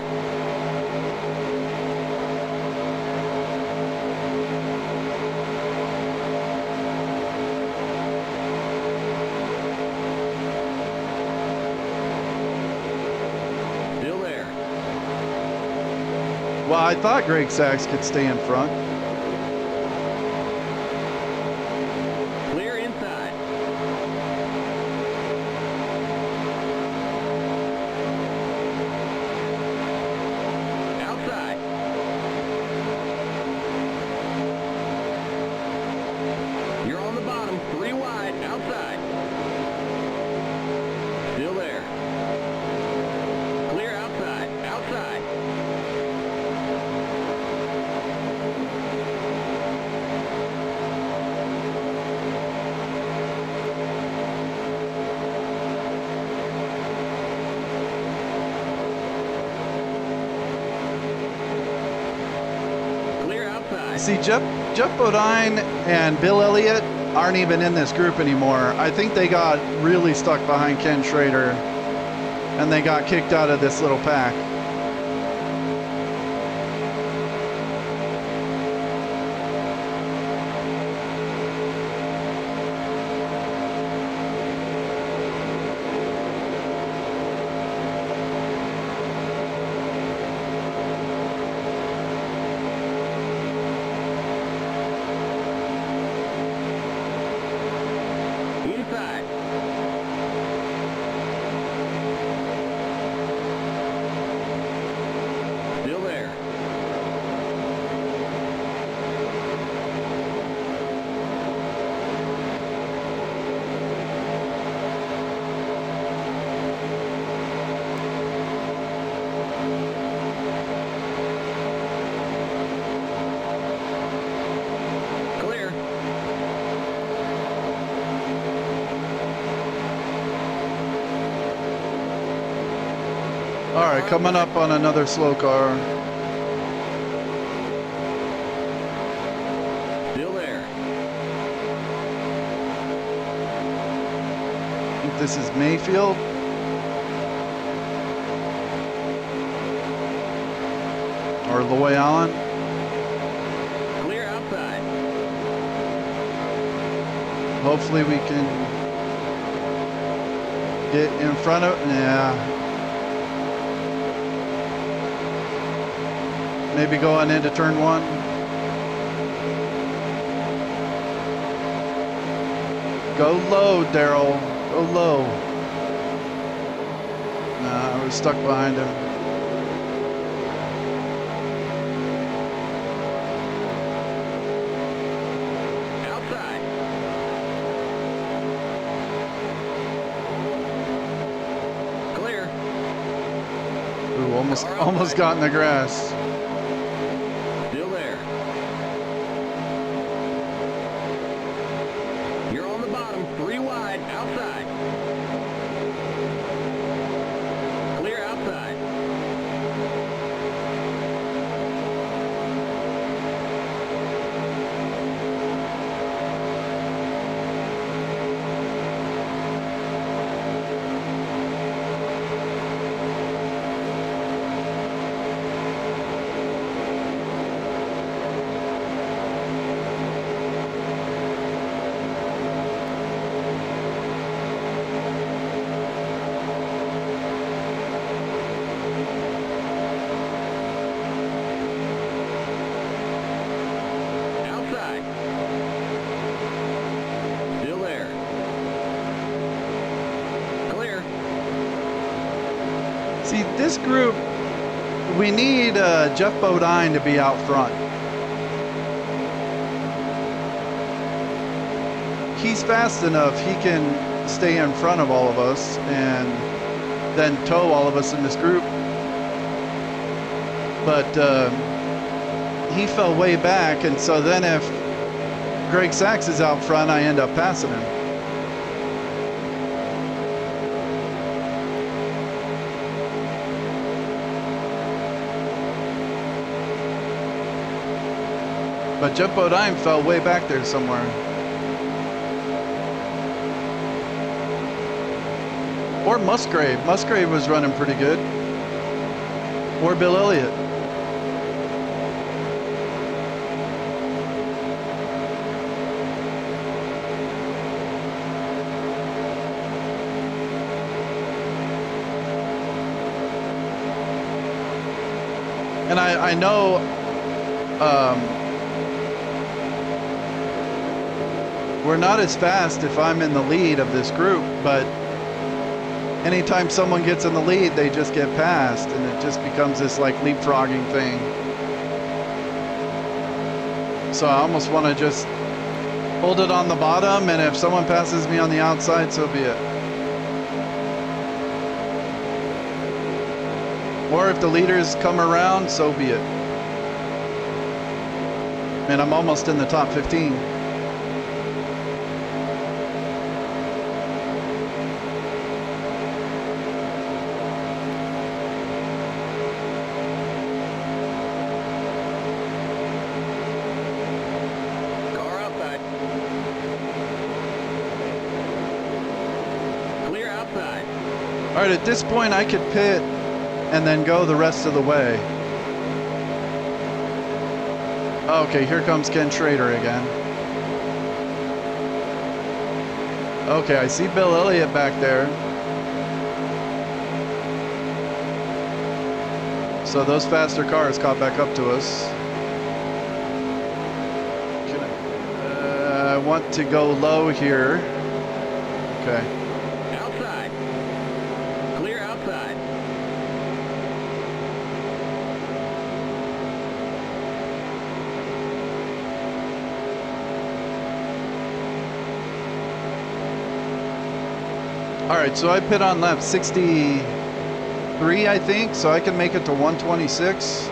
Well, I thought Greg Sachs could stay in front. Clear inside. Outside. You're on the bottom, 3 wide, outside. Still there. Clear outside, outside. See, Jeff Bodine and Bill Elliott aren't even in this group anymore. I think they got really stuck behind Ken Schrader and they got kicked out of this little pack. All right, coming up on another slow car. think this is Mayfield. Or Loy Allen. Clear outside. Hopefully we can get in front of, yeah. Maybe going into turn 1. Go low, Daryl. Go low. Nah, I was stuck behind him. Outside. Clear. Ooh, almost got in the grass. Still there. You're on the bottom, 3 wide, outside. Clear outside. Outside. Still there. Clear. See, this group, we need Jeff Bodine to be out front. He's fast enough, he can stay in front of all of us and then tow all of us in this group. But he fell way back, and so then if Greg Sachs is out front, I end up passing him. But Jeff Bodine fell way back there somewhere. Or Musgrave. Musgrave was running pretty good. Or Bill Elliott. And I know we're not as fast if I'm in the lead of this group, but anytime someone gets in the lead, they just get passed, and it just becomes this like leapfrogging thing. So I almost want to just hold it on the bottom, and if someone passes me on the outside, so be it. Or if the leaders come around, so be it. And I'm almost in the top 15. Car outside. Clear outside. All right, at this point I could pit and then go the rest of the way. Okay, here comes Ken Schrader again. Okay, I see Bill Elliott back there. So those faster cars caught back up to us. I want to go low here. Okay. Outside. Clear outside. All right, so I pit on lap 63, I think, so I can make it to 126.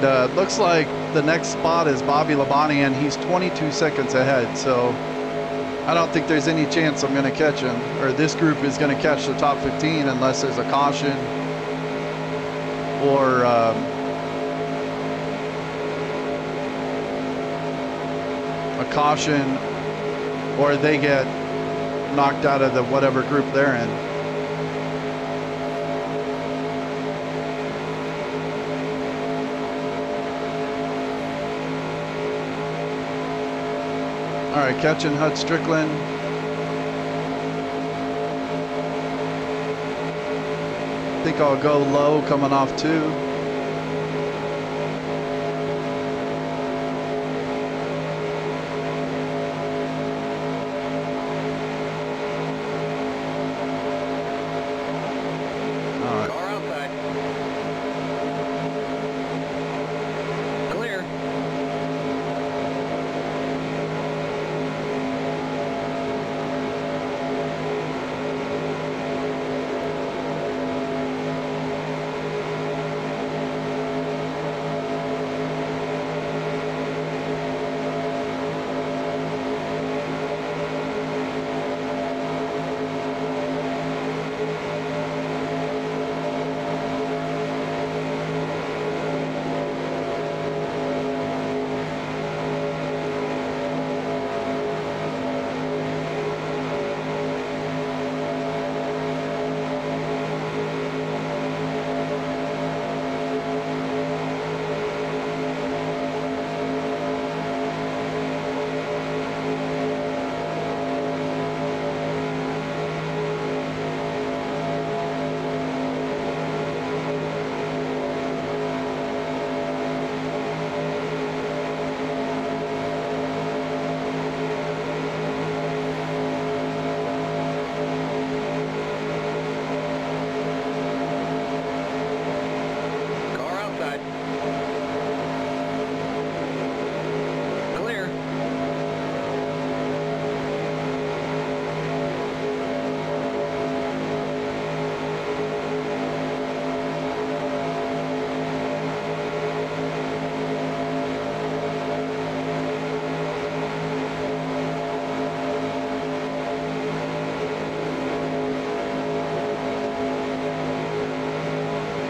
And looks like the next spot is Bobby Labonte, and he's 22 seconds ahead. So I don't think there's any chance I'm going to catch him, or this group is going to catch the top 15 unless there's a caution or or they get knocked out of the whatever group they're in. All right, catching Hut Strickland. I think I'll go low coming off 2.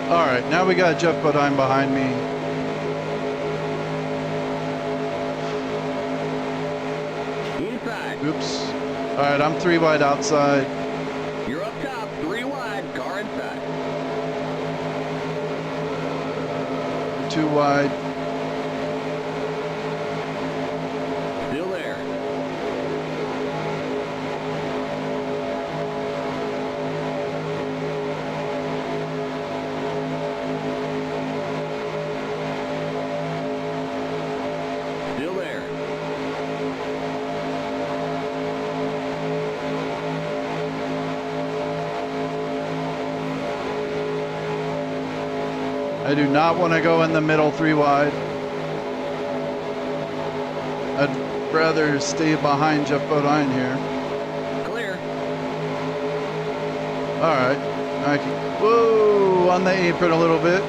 All right, now we got Jeff Bodine behind me. Inside. Oops. All right, I'm 3 wide outside. You're up top, 3 wide, car inside. 2 wide. Still there. Still there. I do not want to go in the middle 3 wide. I'd rather stay behind Jeff Bodine here. Clear. All right. I can, whoa, on the apron a little bit.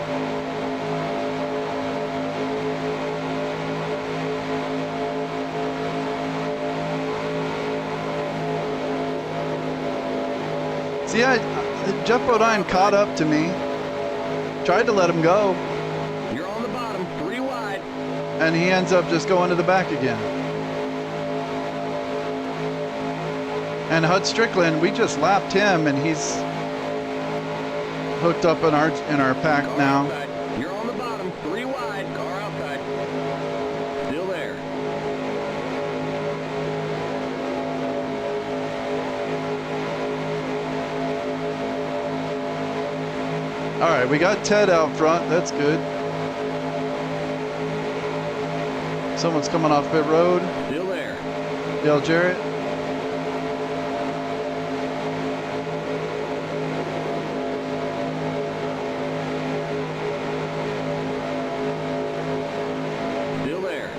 See, Jeff Bodine caught up to me. Tried to let him go. You're on the bottom, 3 wide. And he ends up just going to the back again. And Hut Strickland, we just lapped him, and he's hooked up in our pack Car now. outside. You're on the bottom, 3 wide, car outside. Still there. All right, we got Ted out front. That's good. Someone's coming off pit road. Still there. Dale Jarrett. Still there.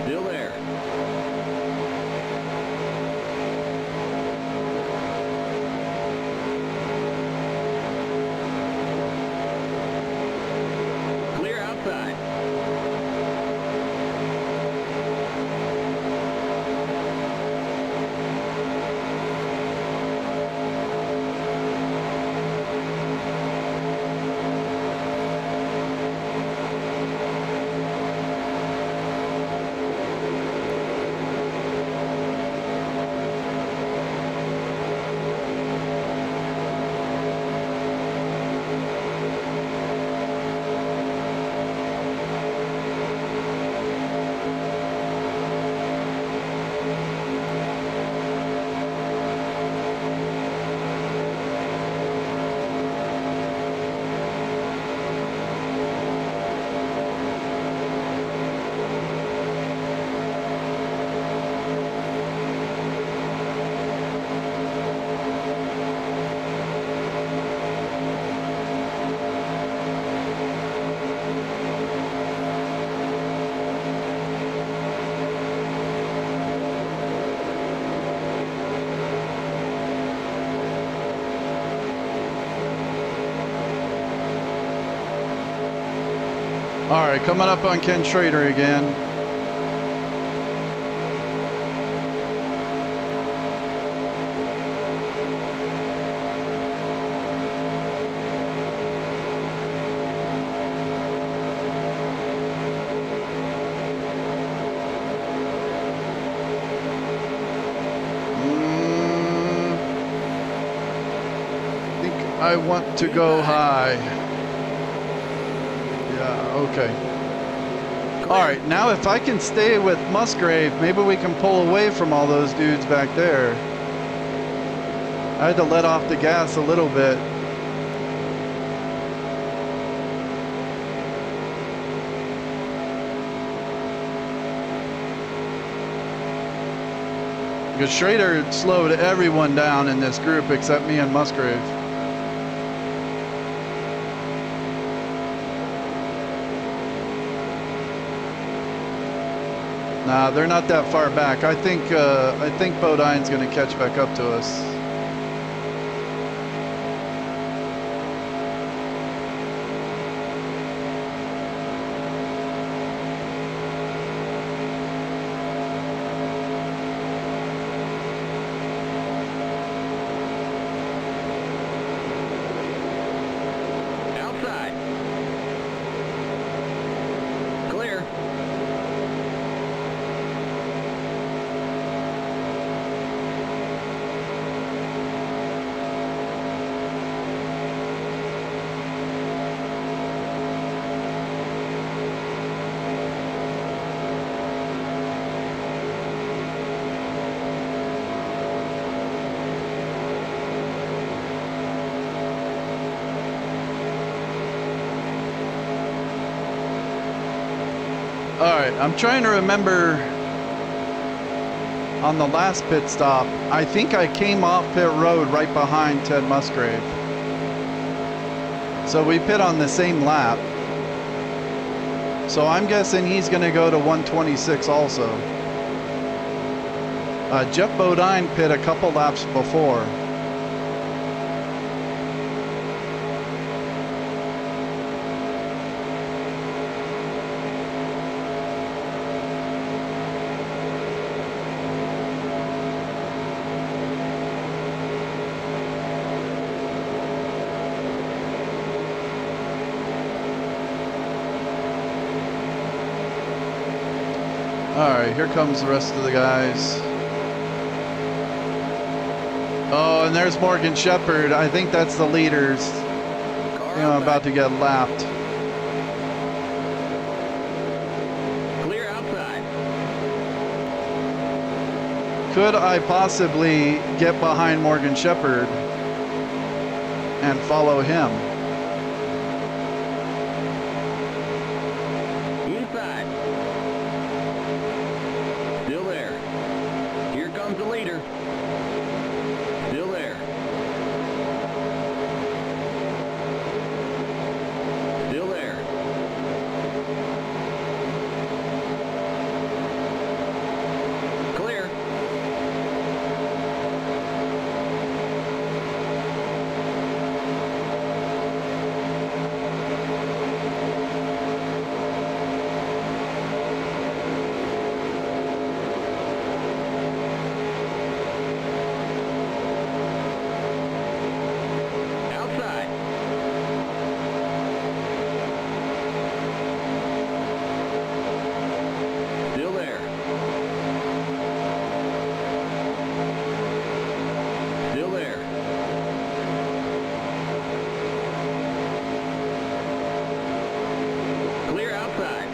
Still there. All right, coming up on Ken Schrader again. I want to go high. Yeah, okay. All right, now if I can stay with Musgrave, maybe we can pull away from all those dudes back there. I had to let off the gas a little bit. Because Schrader slowed everyone down in this group except me and Musgrave. Nah, they're not that far back. I think Bodine's going to catch back up to us. Outside. Clear. All right, I'm trying to remember on the last pit stop, I think I came off pit road right behind Ted Musgrave. So we pit on the same lap. So I'm guessing he's going to go to 126 also. Jeff Bodine pit a couple laps before. All right, here comes the rest of the guys. Oh, and there's Morgan Shepherd. I think that's the leaders. You know, about to get lapped. Clear outside. Could I possibly get behind Morgan Shepherd and follow him? Inside. Still there. Here comes the leader. Still there. Still there. Clear. Outside. Still there. Still there. Clear outside.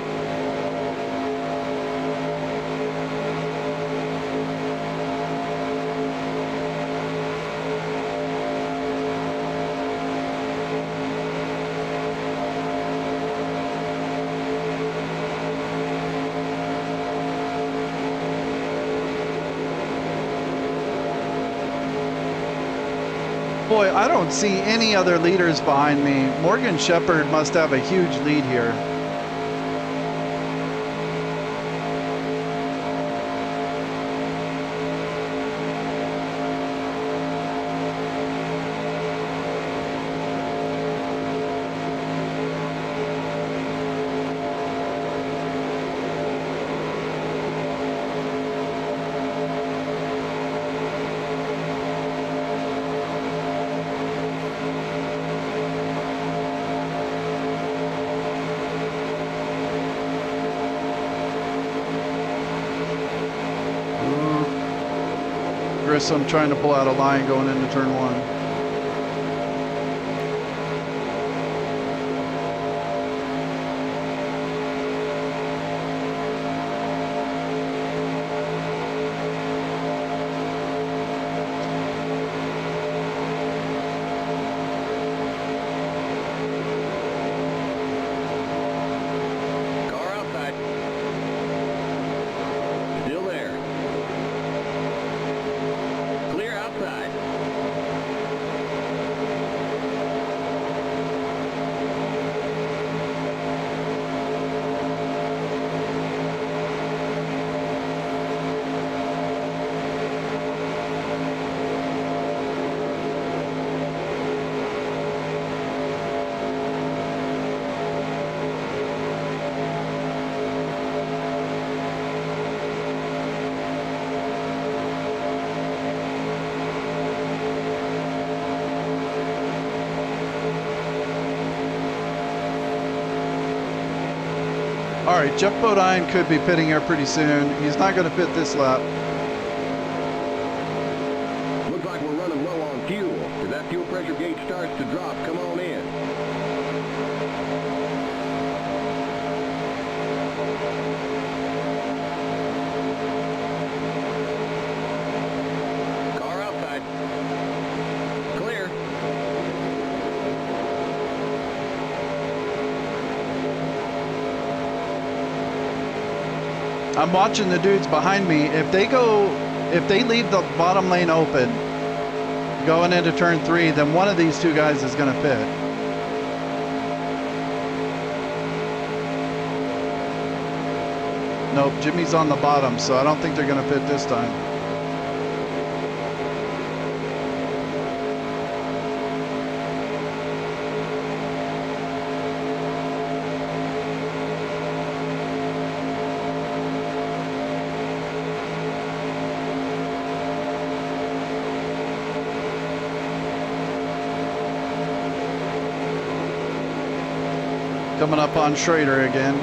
Boy, I don't see any other leaders behind me. Morgan Shepherd must have a huge lead here. there, so I'm trying to pull out a line going into turn one. All right, Jeff Bodine could be pitting here pretty soon. He's not going to pit this lap. Looks like we're running low on fuel. If that fuel pressure gauge starts to drop, come on in. Car outside. Clear. I'm watching the dudes behind me. If they leave the bottom lane open going into turn 3, then one of these two guys is going to pit. Nope, Jimmy's on the bottom, so I don't think they're going to pit this time. Coming up on Schrader again.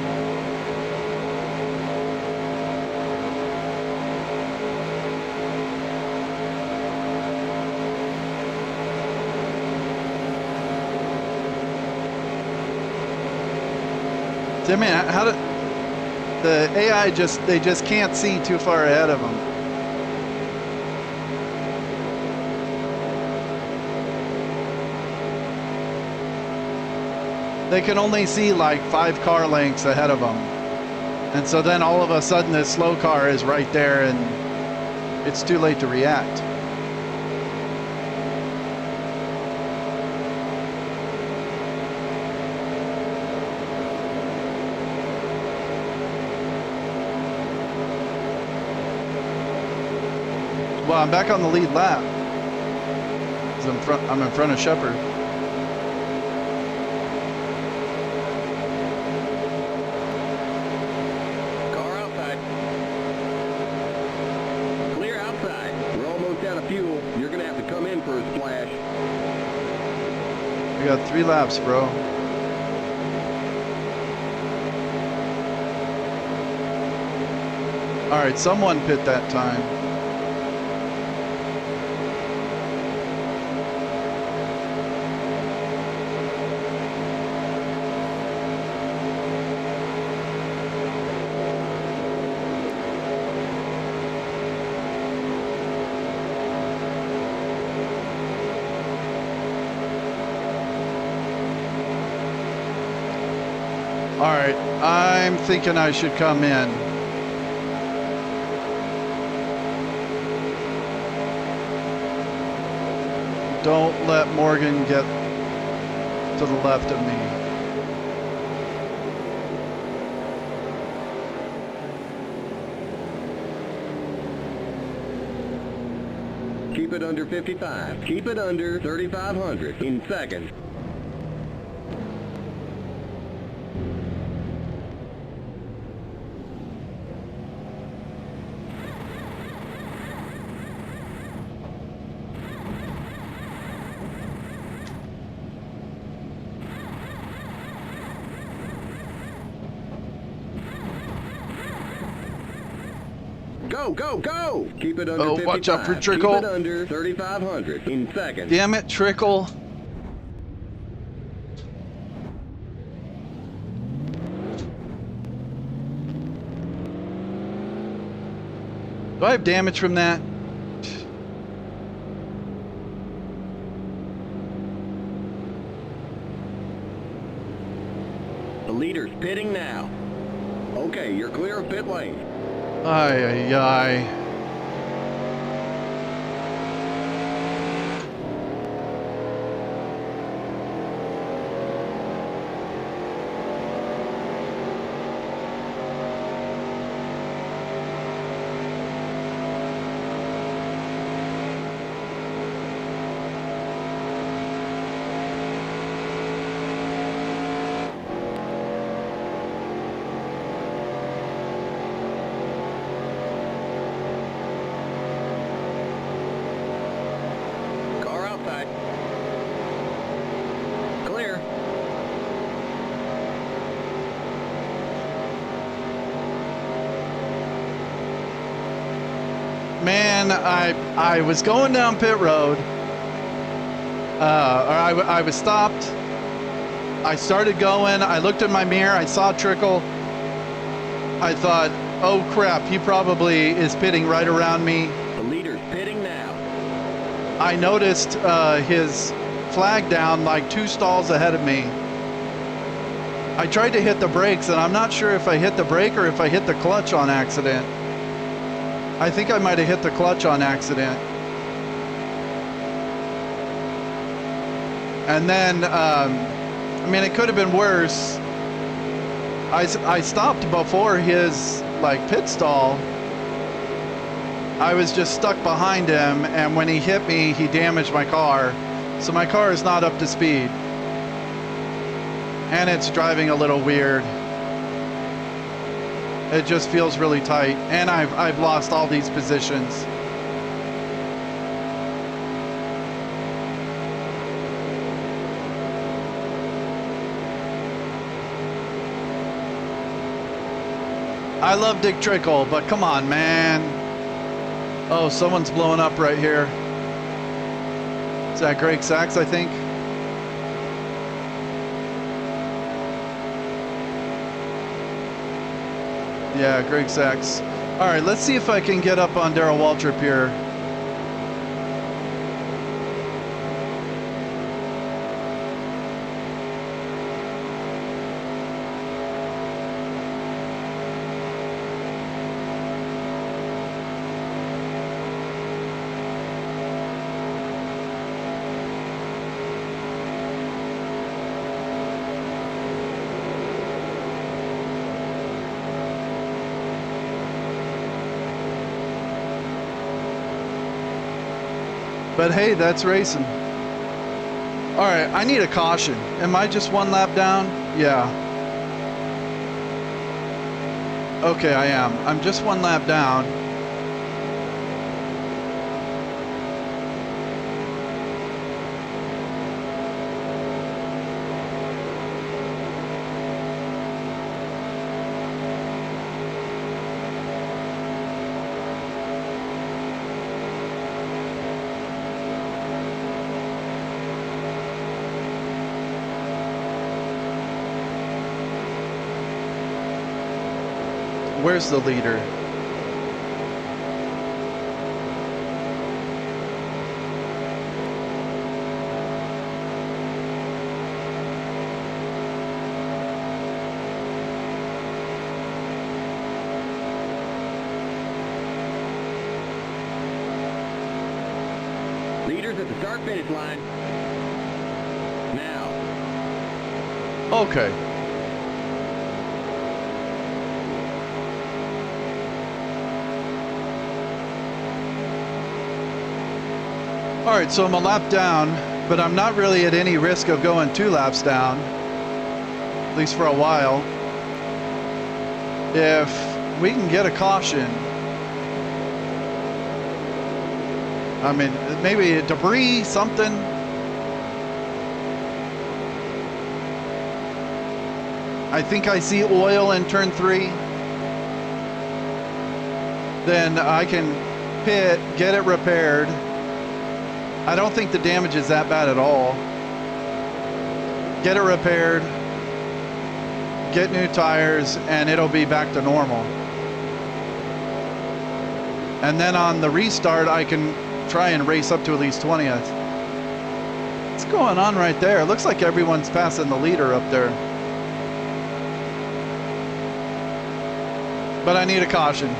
Timmy, how did the AI they just can't see too far ahead of them? They can only see like 5 car lengths ahead of them. And so then all of a sudden this slow car is right there and it's too late to react. Well, I'm back on the lead lap. 'Cause I'm in front of Shepard. We got 3 laps, bro. All right, someone pit that time. All right, I'm thinking I should come in. Don't let Morgan get to the left of me. Keep it under 55. Keep it under 3,500 in seconds. Go! go, go, go! Keep it under Oh, 55. watch out for Trickle. Keep it under 3,500 in seconds. Damn it, Trickle. Do I have damage from that? The leader's pitting now. Okay, you're clear of pit lane. Ay, ay, ay. Car outside. Clear. Man, I was going down pit road. I was stopped. I started going. I looked in my mirror. I saw Trickle. I thought, oh crap, he probably is pitting right around me. The leader's pitting now. I noticed his flag down like 2 stalls ahead of me. I tried to hit the brakes, and I'm not sure if I hit the brake or if I hit the clutch on accident. I think I might have hit the clutch on accident. And then, I mean, it could have been worse. I stopped before his like pit stall. I was just stuck behind him, and when he hit me, he damaged my car. So my car is not up to speed. And it's driving a little weird. It just feels really tight, and I've lost all these positions. I love Dick Trickle, but come on, man. Oh, someone's blowing up right here. Is that Greg Sachs, I think? Yeah, Greg Sachs. All right, let's see if I can get up on Darrell Waltrip here. But hey, that's racing. All right, I need a caution. Am I just 1 lap down? Yeah. Okay, I am. I'm just 1 lap down. Where's the leader? Leaders at the start-finish line. Now. Okay. All right, so I'm a lap down, but I'm not really at any risk of going 2 laps down, at least for a while. If we can get a caution, I mean, maybe a debris, something. I think I see oil in turn 3. then I can pit, get it repaired. I don't think the damage is that bad at all. Get it repaired, get new tires, and it'll be back to normal. And then on the restart, I can try and race up to at least 20th. What's going on right there? It looks like everyone's passing the leader up there. But I need a caution.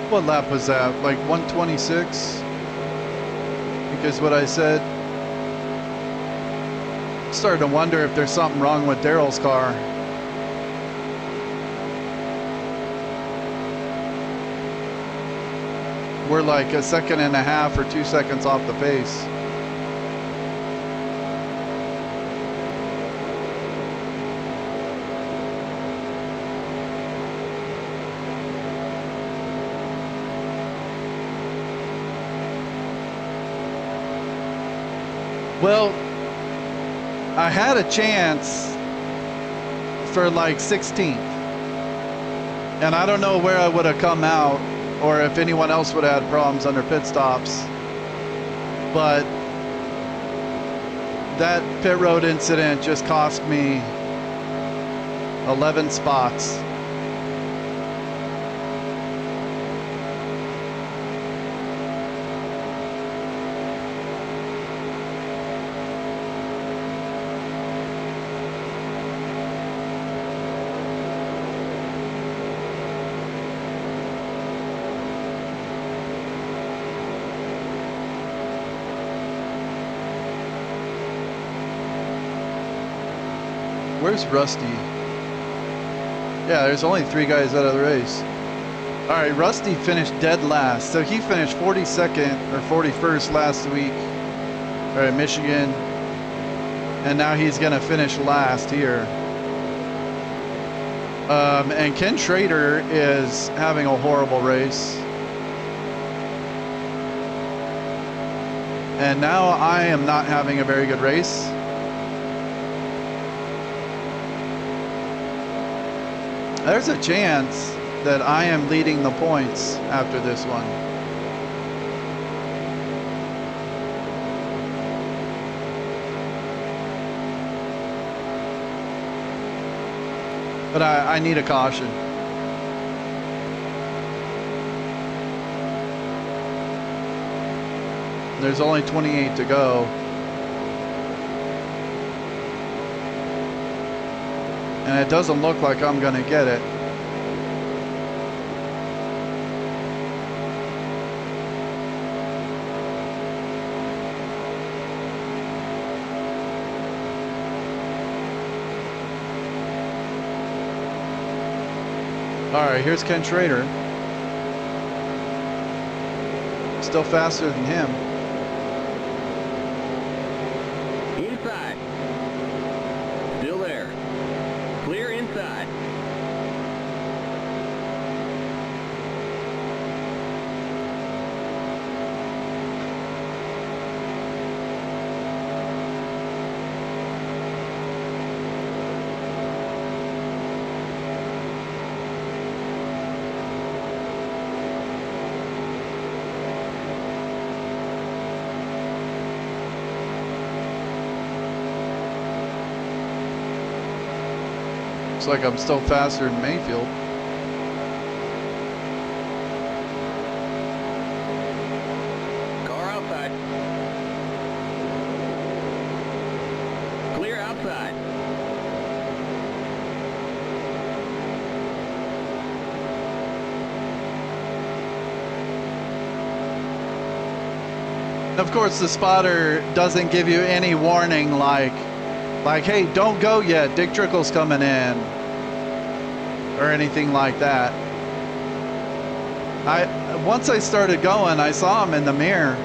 What lap was that? Like 126? Because what I said, started to wonder if there's something wrong with Daryl's car. We're like a second and a half or 2 seconds off the pace. Well, I had a chance for like 16th, and I don't know where I would have come out or if anyone else would have had problems under pit stops, but that pit road incident just cost me 11 spots. Where's Rusty? Yeah, there's only 3 guys out of the race. All right, Rusty finished dead last. So he finished 42nd or 41st last week, or at Michigan. And now he's gonna finish last here. And Ken Schrader is having a horrible race. And now I am not having a very good race. There's a chance that I am leading the points after this one. But I need a caution. There's only 28 to go. And it doesn't look like I'm gonna get it. All right, here's Ken Schrader. Still faster than him. Inside. Still there. Clear inside. Looks like I'm still faster than Mayfield. Car outside. Clear outside. Of course, the spotter doesn't give you any warning like, hey, don't go yet, Dick Trickle's coming in, or anything like that. once I started going, I saw him in the mirror.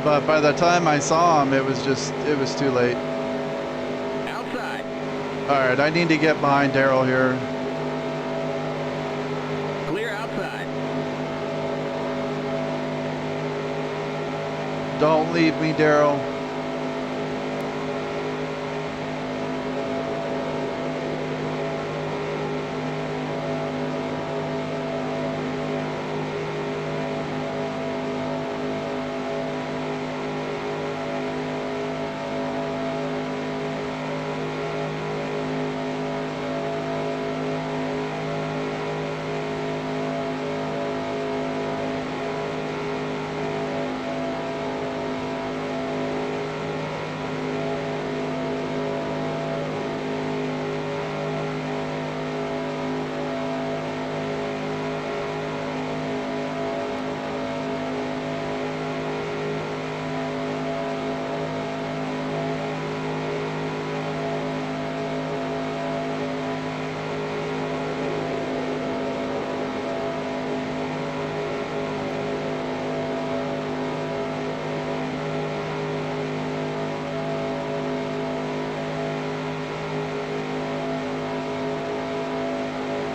But by the time I saw him, it was too late. Outside. All right, I need to get behind Daryl here. Clear outside. Don't leave me, Daryl.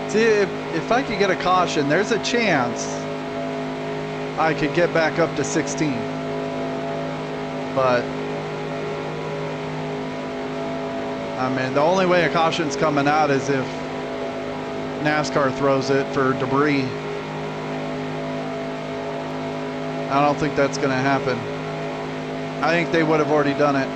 See, if I could get a caution, there's a chance I could get back up to 16. But, I mean, the only way a caution's coming out is if NASCAR throws it for debris. I don't think that's going to happen. I think they would have already done it.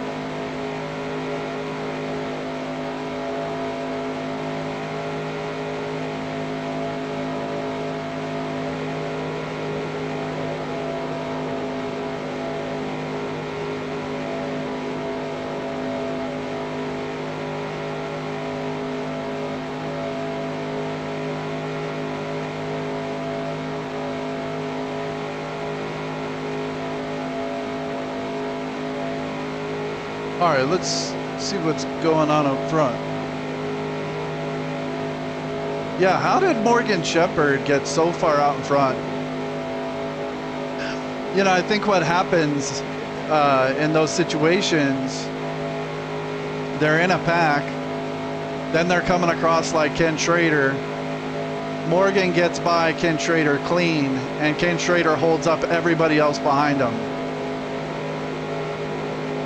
All right, let's see what's going on up front. Yeah, how did Morgan Shepherd get so far out in front? You know, I think what happens in those situations, they're in a pack, then they're coming across like Ken Schrader. Morgan gets by Ken Schrader clean, and Ken Schrader holds up everybody else behind him.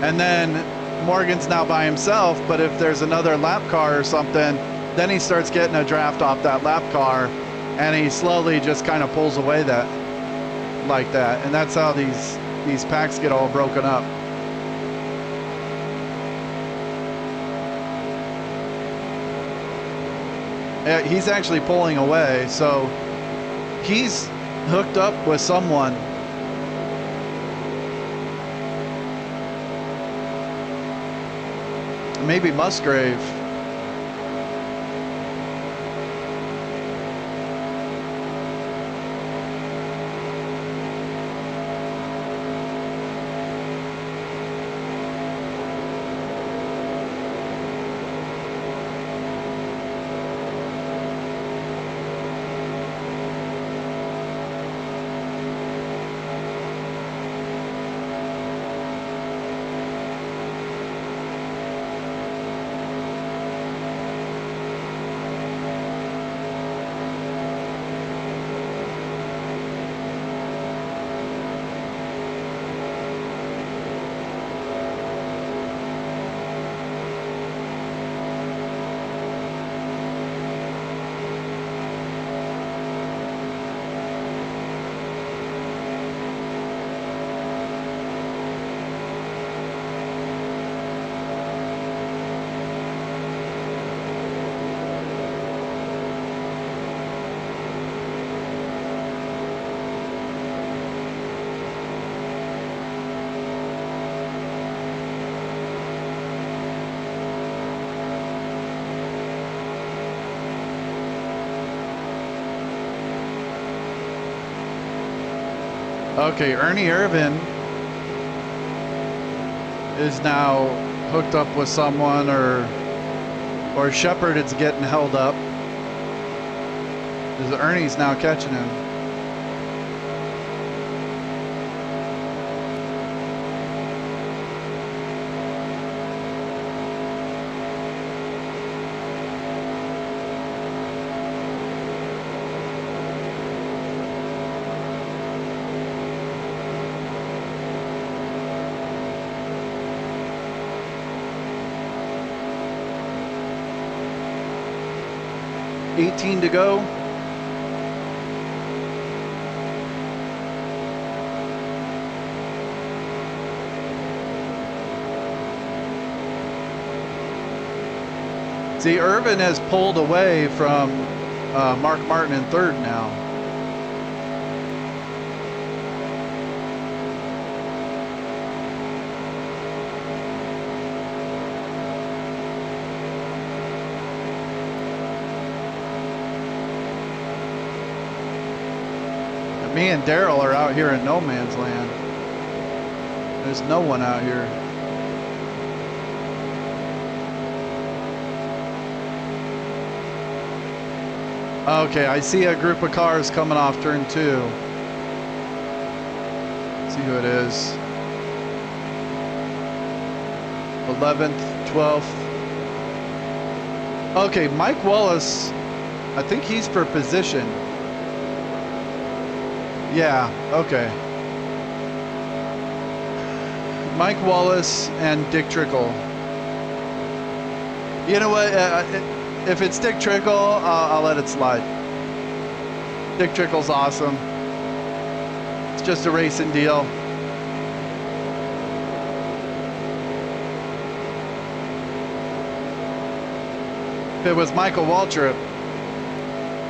And then Morgan's now by himself, but if there's another lap car or something, then he starts getting a draft off that lap car, and he slowly just kind of pulls away like that. And that's how these packs get all broken up. He's actually pulling away, so he's hooked up with someone. Maybe Musgrave. Okay, Ernie Irvin is now hooked up with someone, or Shepherd is getting held up. Ernie's now catching him. 18 to go. See, Irvin has pulled away from Mark Martin in third now. Me and Daryl are out here in no man's land. There's no one out here. Okay, I see a group of cars coming off turn 2. Let's see who it is. 11th, 12th. Okay, Mike Wallace, I think he's for position. Yeah, okay. Mike Wallace and Dick Trickle. You know what? If it's Dick Trickle, I'll let it slide. Dick Trickle's awesome. It's just a racing deal. If it was Michael Waltrip,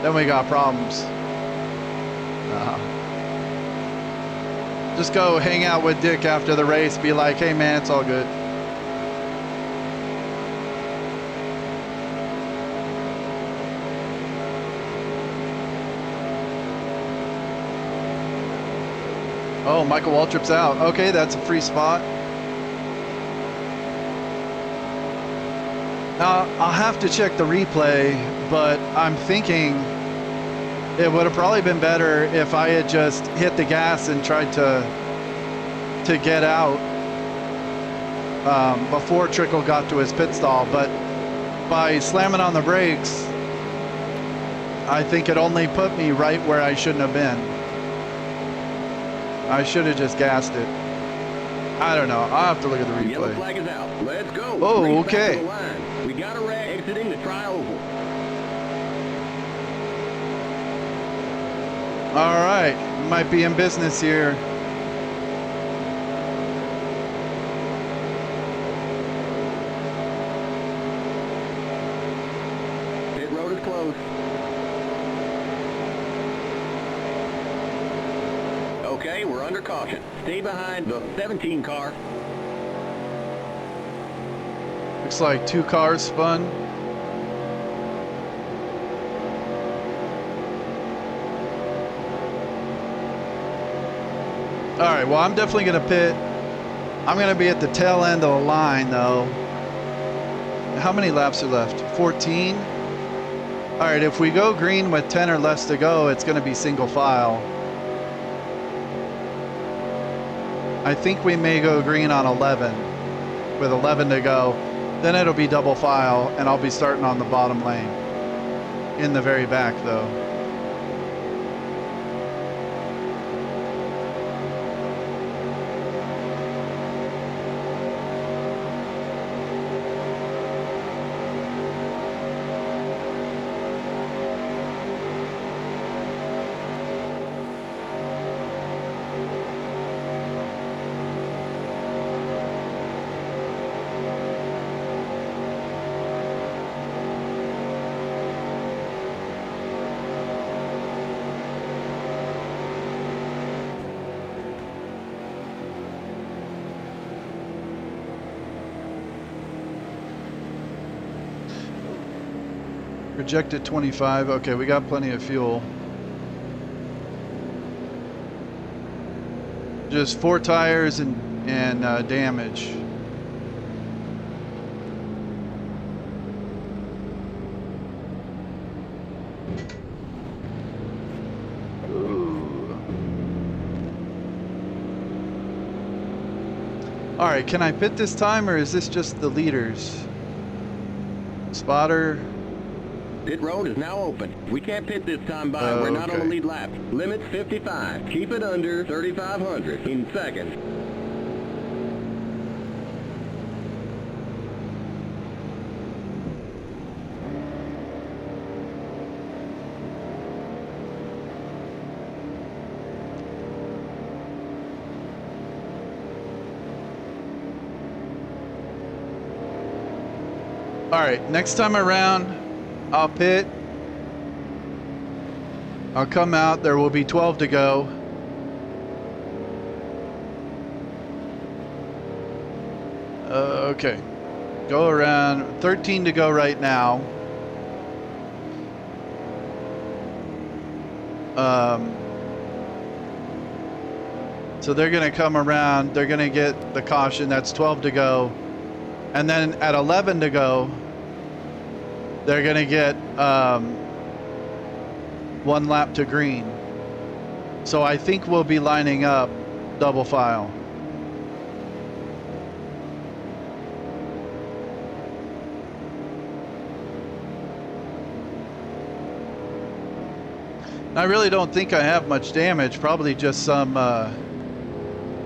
then we got problems. Just go hang out with Dick after the race. Be like, hey man, it's all good. Oh, Michael Waltrip's out. Okay, that's a free spot. Now, I'll have to check the replay, but I'm thinking it would have probably been better if I had just hit the gas and tried to get out before Trickle got to his pit stall. But by slamming on the brakes, I think it only put me right where I shouldn't have been. I should have just gassed it. I don't know. I'll have to look at the Yellow replay. flag is out. Let's go. Oh, Race back okay. to the line. We got a wreck exiting the tri-oval. All right, might be in business here. Pit road is closed. Okay, we're under caution. Stay behind the 17 car. Looks like 2 cars spun. All right, well, I'm definitely going to pit. I'm going to be at the tail end of the line, though. How many laps are left? 14? All right, if we go green with 10 or less to go, it's going to be single file. I think we may go green on 11 with 11 to go. Then it'll be double file, and I'll be starting on the bottom lane. In the very back, though. Projected 25. Okay, we got plenty of fuel. Just 4 tires and damage. Ooh. All right, can I pit this time, or is this just the leaders? Spotter. Pit road is now open. We can't pit this time by. We're not on the lead lap. Limit's 55. Keep it under 3,500 in seconds. All right, next time around, I'll pit. I'll come out. There will be 12 to go. Okay. Go around. 13 to go right now. So they're going to come around. They're going to get the caution. That's 12 to go. And then at 11 to go, they're going to get 1 lap to green. So I think we'll be lining up double file. I really don't think I have much damage. Probably just some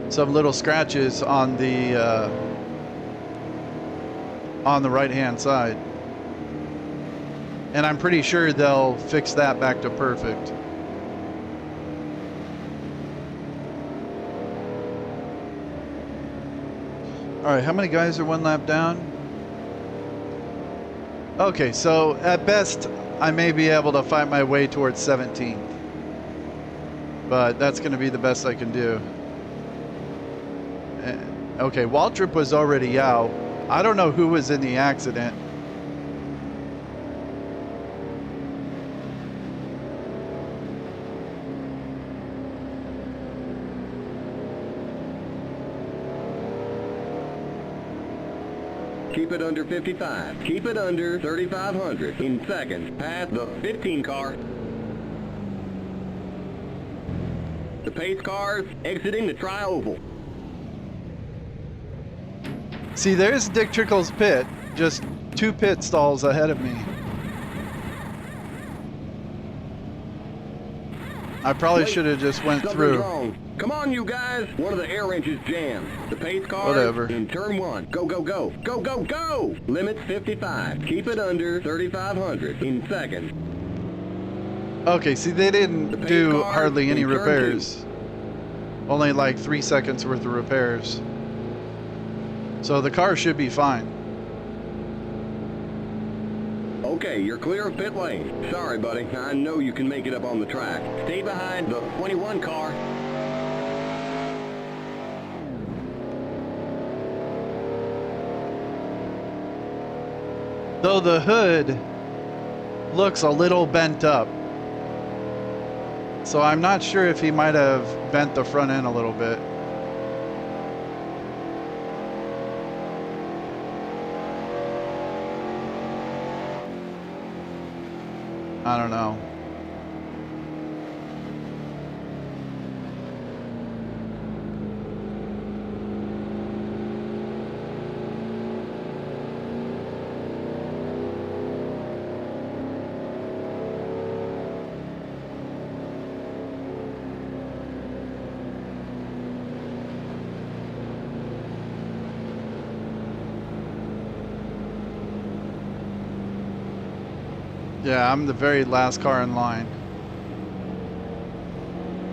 little scratches on the right-hand side. And I'm pretty sure they'll fix that back to perfect. All right, how many guys are 1 lap down? Okay, so at best, I may be able to fight my way towards 17th. But that's going to be the best I can do. Okay, Waltrip was already out. I don't know who was in the accident. Keep it under 55. Keep it under 3,500 in seconds. Past the 15 car. The pace cars exiting the tri-oval. See, there's Dick Trickle's pit, just 2 pit stalls ahead of me. I probably should have just went Something's through. wrong. Come on, you guys. One of the air wrenches jammed. The pace car Whatever. in turn 1. Go, go, go. Go, go, go. Limits 55. Keep it under 3,500 in seconds. Okay, see, they didn't pace do car hardly any in turn repairs. Only like 3 seconds worth of repairs. So the car should be fine. Okay, you're clear of pit lane. Sorry, buddy. I know you can make it up on the track. Stay behind the 21 car. Though the hood looks a little bent up. So I'm not sure if he might have bent the front end a little bit. I don't know. Yeah, I'm the very last car in line.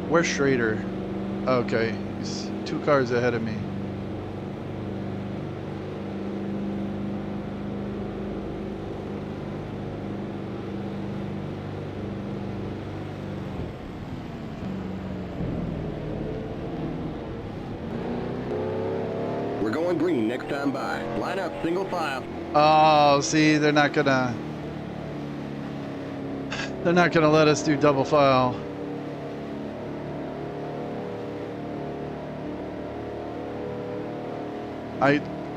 Where's Schrader? Okay, he's 2 cars ahead of me. We're going green next time by. Line up single file. Oh, see, they're not gonna let us do double file.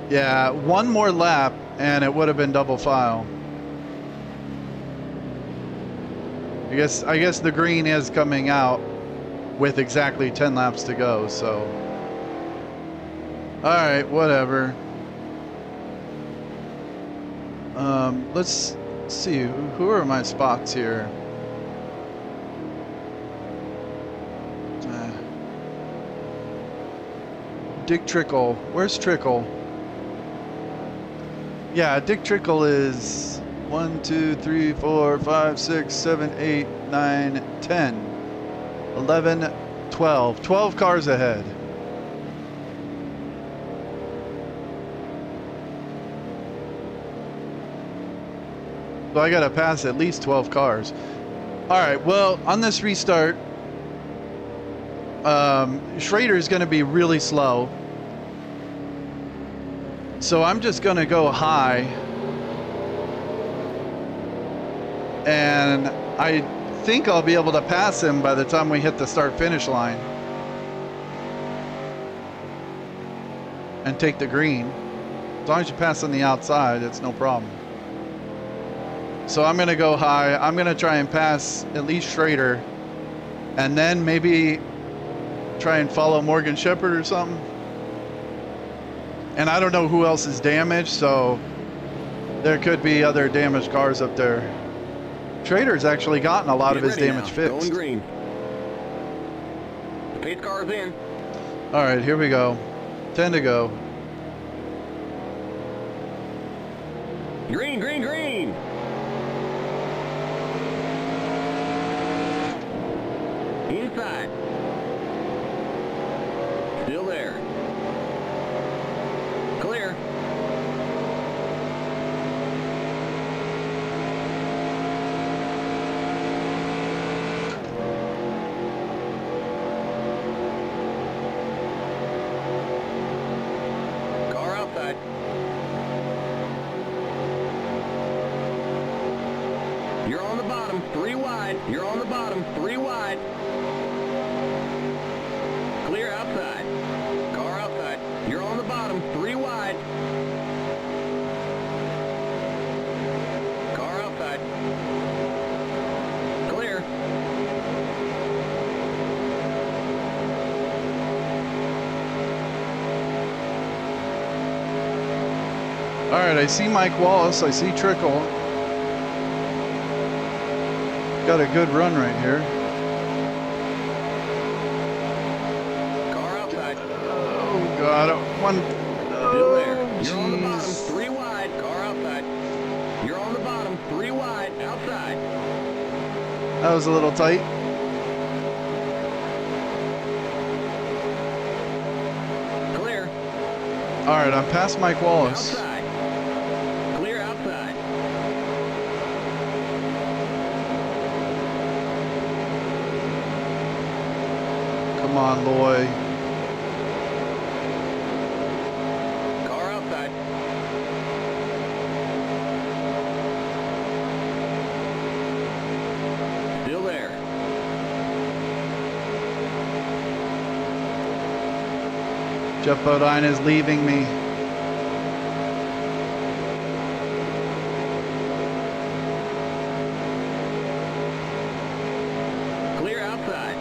Yeah, 1 more lap and it would have been double file. I guess the green is coming out with exactly 10 laps to go, so. All right, whatever. Let's see, who are my spots here? Dick Trickle. Where's Trickle? Yeah, Dick Trickle is 1, 2, 3, 4, 5, 6, 7, 8, 9, 10, 11, 12. 12 cars ahead. So I got to pass at least 12 cars. All right, well, on this restart, Schrader is going to be really slow. So I'm just going to go high. And I think I'll be able to pass him by the time we hit the start-finish line. And take the green. As long as you pass on the outside, it's no problem. So I'm going to go high. I'm going to try and pass at least Schrader. And then maybe try and follow Morgan Shepherd or something. And I don't know who else is damaged, so there could be other damaged cars up there. Schrader's actually gotten a lot of his damage fixed. Going green. The pace car's in. All right, here we go. 10 to go. Green, green, green. Inside. Still there. Clear. Car outside. You're on the bottom, 3 wide. You're on the bottom, 3 wide. Clear outside. Car outside. You're on the bottom, 3 wide. Car outside. Clear. All right, I see Mike Wallace. I see Trickle. Got a good run right here. Car outside. Oh, God. One. Still there. Oh, You're on the bottom, jeez. 3 wide. Car outside. You're on the bottom, 3 wide. Outside. That was a little tight. Clear. All right, I'm past Mike Wallace. Outside. Clear outside. Come on, Loy. Car outside. Still there. Jeff Bodine is leaving me. Clear outside.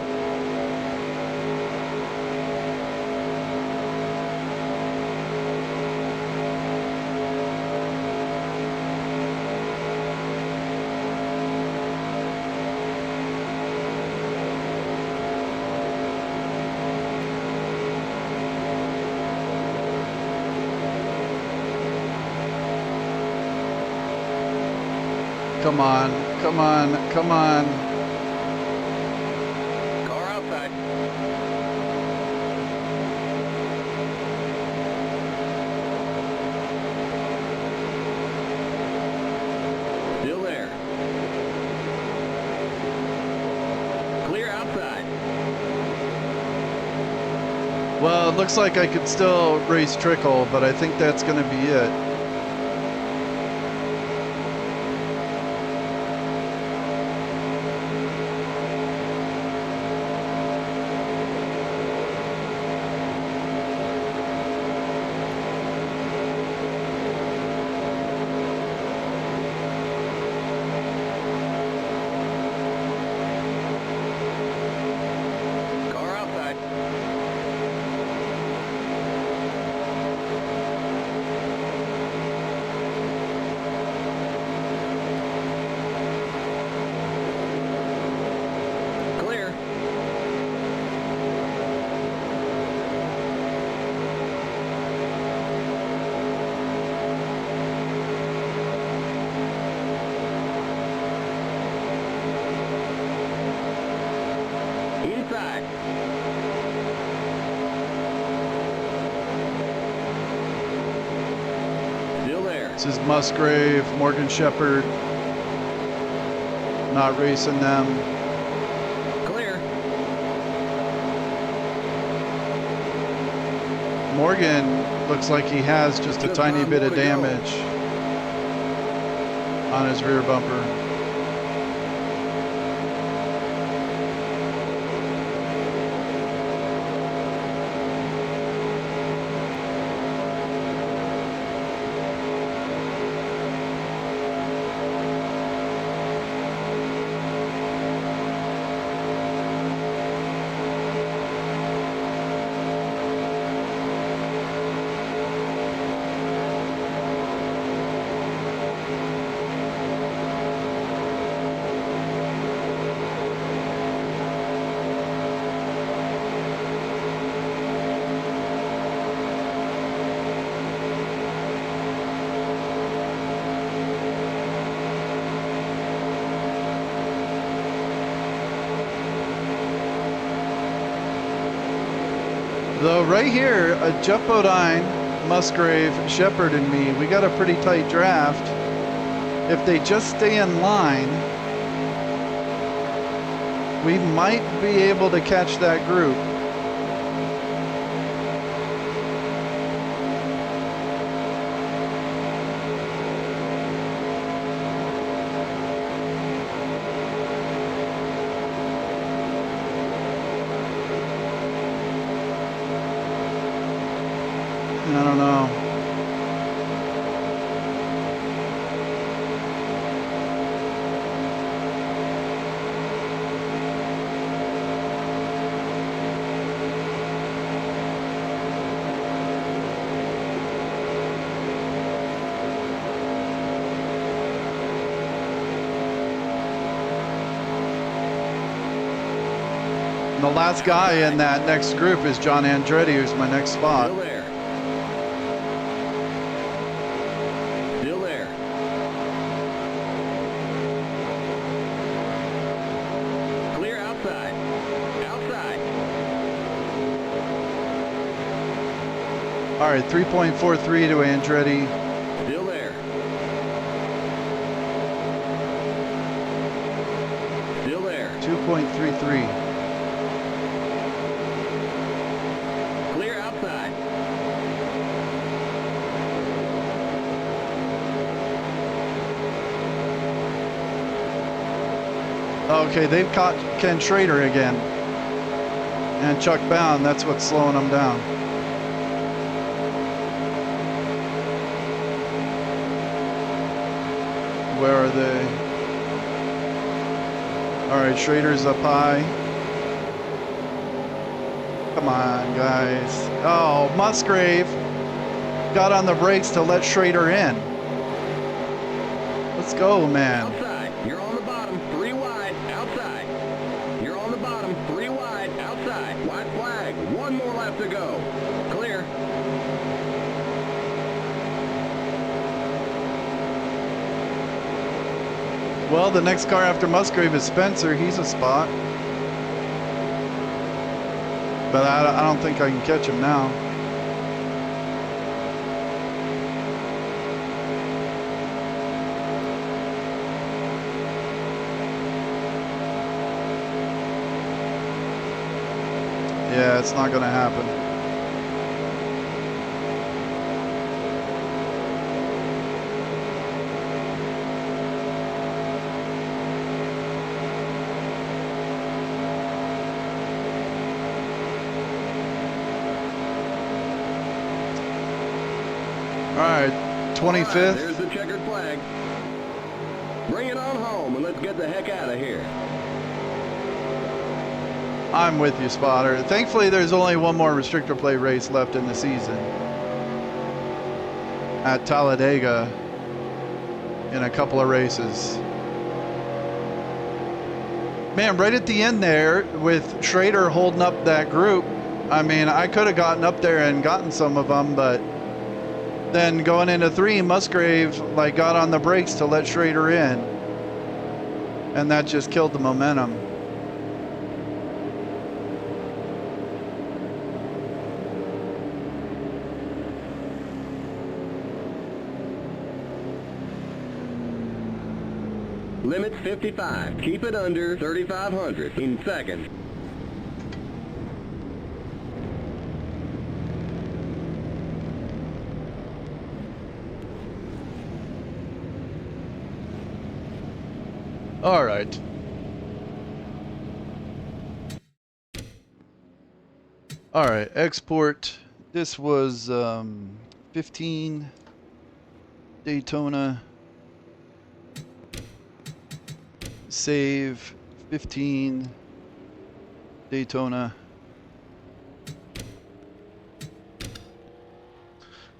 Come on, come on, come on. Car outside. Still there. Clear outside. Well, it looks like I could still race Trickle, but I think that's going to be it. Car outside. Clear. Inside. Still there. This is Musgrave, Morgan Shepherd. not racing them. Clear. Morgan looks like he has just a tiny bit of damage on his rear bumper. Though right here, Jeff Bodine, Musgrave, Shepard, and me, we got a pretty tight draft. If they just stay in line, we might be able to catch that group. I don't know. And the last guy in that next group is John Andretti, who's my next spot. Still there. Still there. Clear outside. Outside. All right, 3.43 to Andretti. Still there. Still there. 2.33. Clear outside. Okay, they've caught Ken Schrader again. And Chuck Bound, that's what's slowing them down. Where are they? All right, Schrader's up high. Come on, guys. Oh, Musgrave got on the brakes to let Schrader in. Let's go, man. Outside. You're on the bottom. 3 wide. Outside. You're on the bottom. 3 wide. Outside. White flag. 1 more lap to go. Clear. Well, the next car after Musgrave is Spencer. He's a spot. But I don't think I can catch him now. Yeah, it's not going to happen. All right, 25th. There's the checkered flag. Bring it on home and let's get the heck out of here. I'm with you, Spotter. Thankfully, there's only one more restrictor plate race left in the season at Talladega in a couple of races. Man, right at the end there with Schrader holding up that group, I mean, I could have gotten up there and gotten some of them, but then going into 3, Musgrave like got on the brakes to let Schrader in, and that just killed the momentum. Limits 55. Keep it under 3,500 in seconds. All right. All right, export. This was 15 Daytona. Save 15 Daytona.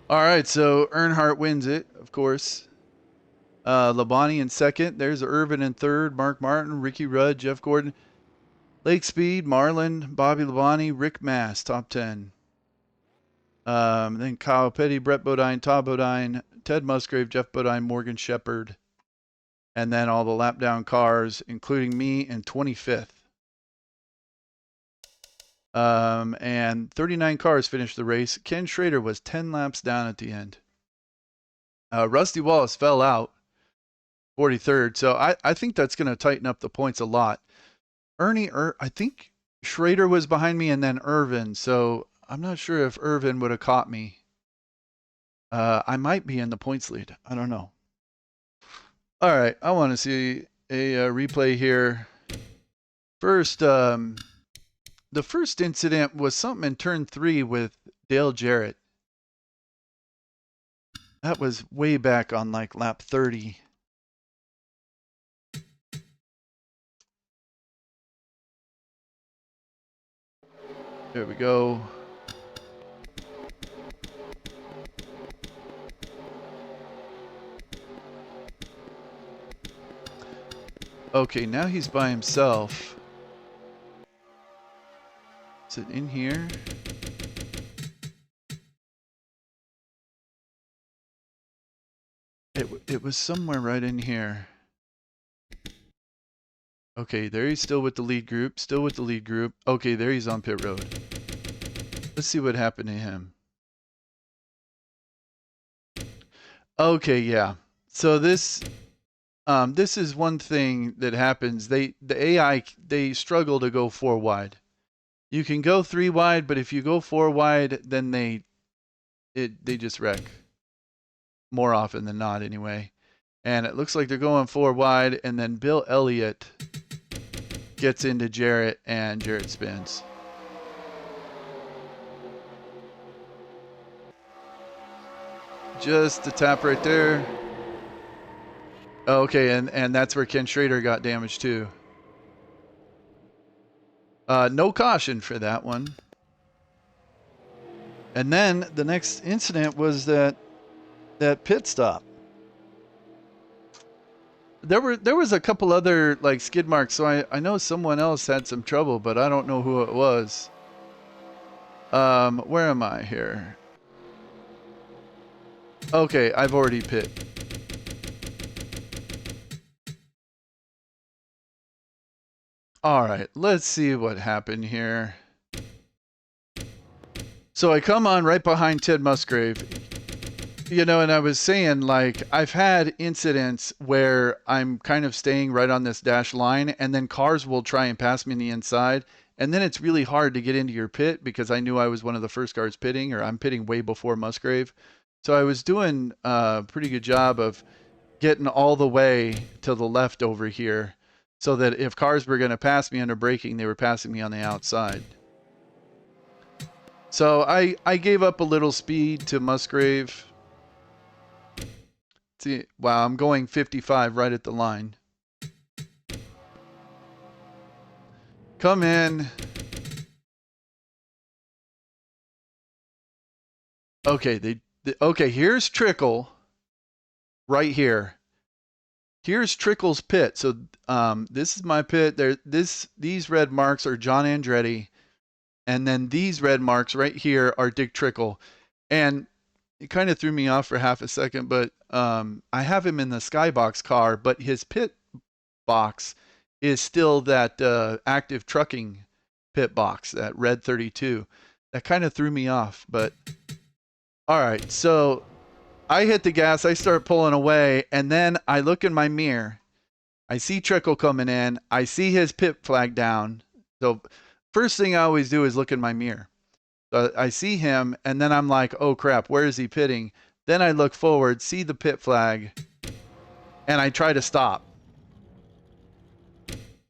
All right, so Earnhardt wins it, of course. Labonte in second. There's Irvin in third. Mark Martin, Ricky Rudd, Jeff Gordon. Lake Speed, Marlin, Bobby Labonte, Rick Mass, top 10. Then Kyle Petty, Brett Bodine, Todd Bodine, Ted Musgrave, Jeff Bodine, Morgan Shepherd. And then all the lap down cars, including me in 25th. And 39 cars finished the race. Ken Schrader was 10 laps down at the end. Rusty Wallace fell out, 43rd. So I think that's going to tighten up the points a lot. I think Schrader was behind me and then Irvin. So I'm not sure if Irvin would have caught me. I might be in the points lead. I don't know. All right, I want to see a replay here. First, the first incident was something in turn 3 with Dale Jarrett. That was way back on like lap 30. There we go. Okay, now he's by himself. Is it in here? It was somewhere right in here. Okay, there he's still with the lead group. Still with the lead group. Okay, there he's on pit road. Let's see what happened to him. Okay, yeah. So this is one thing that happens. The AI, they struggle to go 4 wide. You can go 3 wide, but if you go 4 wide, then they just wreck. More often than not, anyway. And it looks like they're going 4 wide, and then Bill Elliott gets into Jarrett, and Jarrett spins. Just a tap right there. Okay, and that's where Ken Schrader got damaged too. No caution for that one. And then the next incident was that pit stop. There was a couple other like skid marks, so I know someone else had some trouble, but I don't know who it was. Where am I here? Okay, I've already pit. All right, let's see what happened here. So I come on right behind Ted Musgrave. You know, and I was saying, like, I've had incidents where I'm kind of staying right on this dash line, and then cars will try and pass me on the inside, and then it's really hard to get into your pit because I knew I was one of the first cars pitting, or I'm pitting way before Musgrave. So I was doing a pretty good job of getting all the way to the left over here so that if cars were going to pass me under braking, they were passing me on the outside. So I gave up a little speed to Musgrave. See, wow, I'm going 55 right at the line. Come in. Okay, okay, here's Trickle right here. Here's Trickle's pit. So this is my pit. These red marks are John Andretti. And then these red marks right here are Dick Trickle. And it kind of threw me off for half a second, but I have him in the Skybox car, but his pit box is still that active trucking pit box, that red 32. That kind of threw me off, but all right. So I hit the gas, I start pulling away, and then I look in my mirror I see Trickle coming in. I see his pit flag down. So first thing I always do is look in my mirror. So I see him, and then I'm like, oh crap, where is he pitting? Then I look forward, see the pit flag, and I try to stop.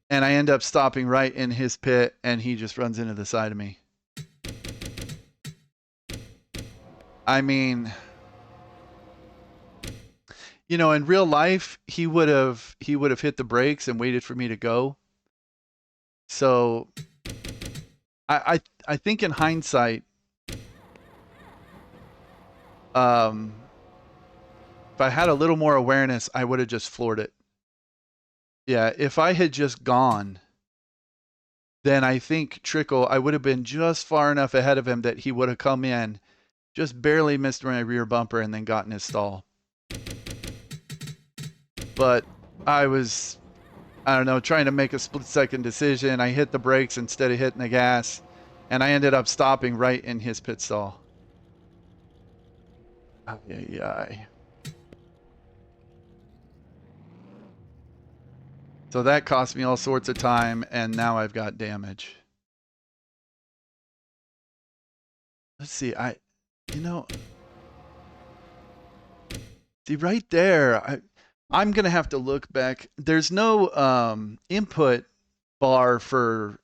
And I end up stopping right in his pit, and he just runs into the side of me. I mean, you know, in real life, he would have hit the brakes and waited for me to go. So I think in hindsight, if I had a little more awareness, I would have just floored it. Yeah, if I had just gone, then I think Trickle, I would have been just far enough ahead of him that he would have come in, just barely missed my rear bumper, and then gotten his stall. But I don't know, trying to make a split-second decision. I hit the brakes instead of hitting the gas, and I ended up stopping right in his pit stall. Ay. So that cost me all sorts of time, and now I've got damage. Let's see, see right there, I'm gonna have to look back. There's no input bar for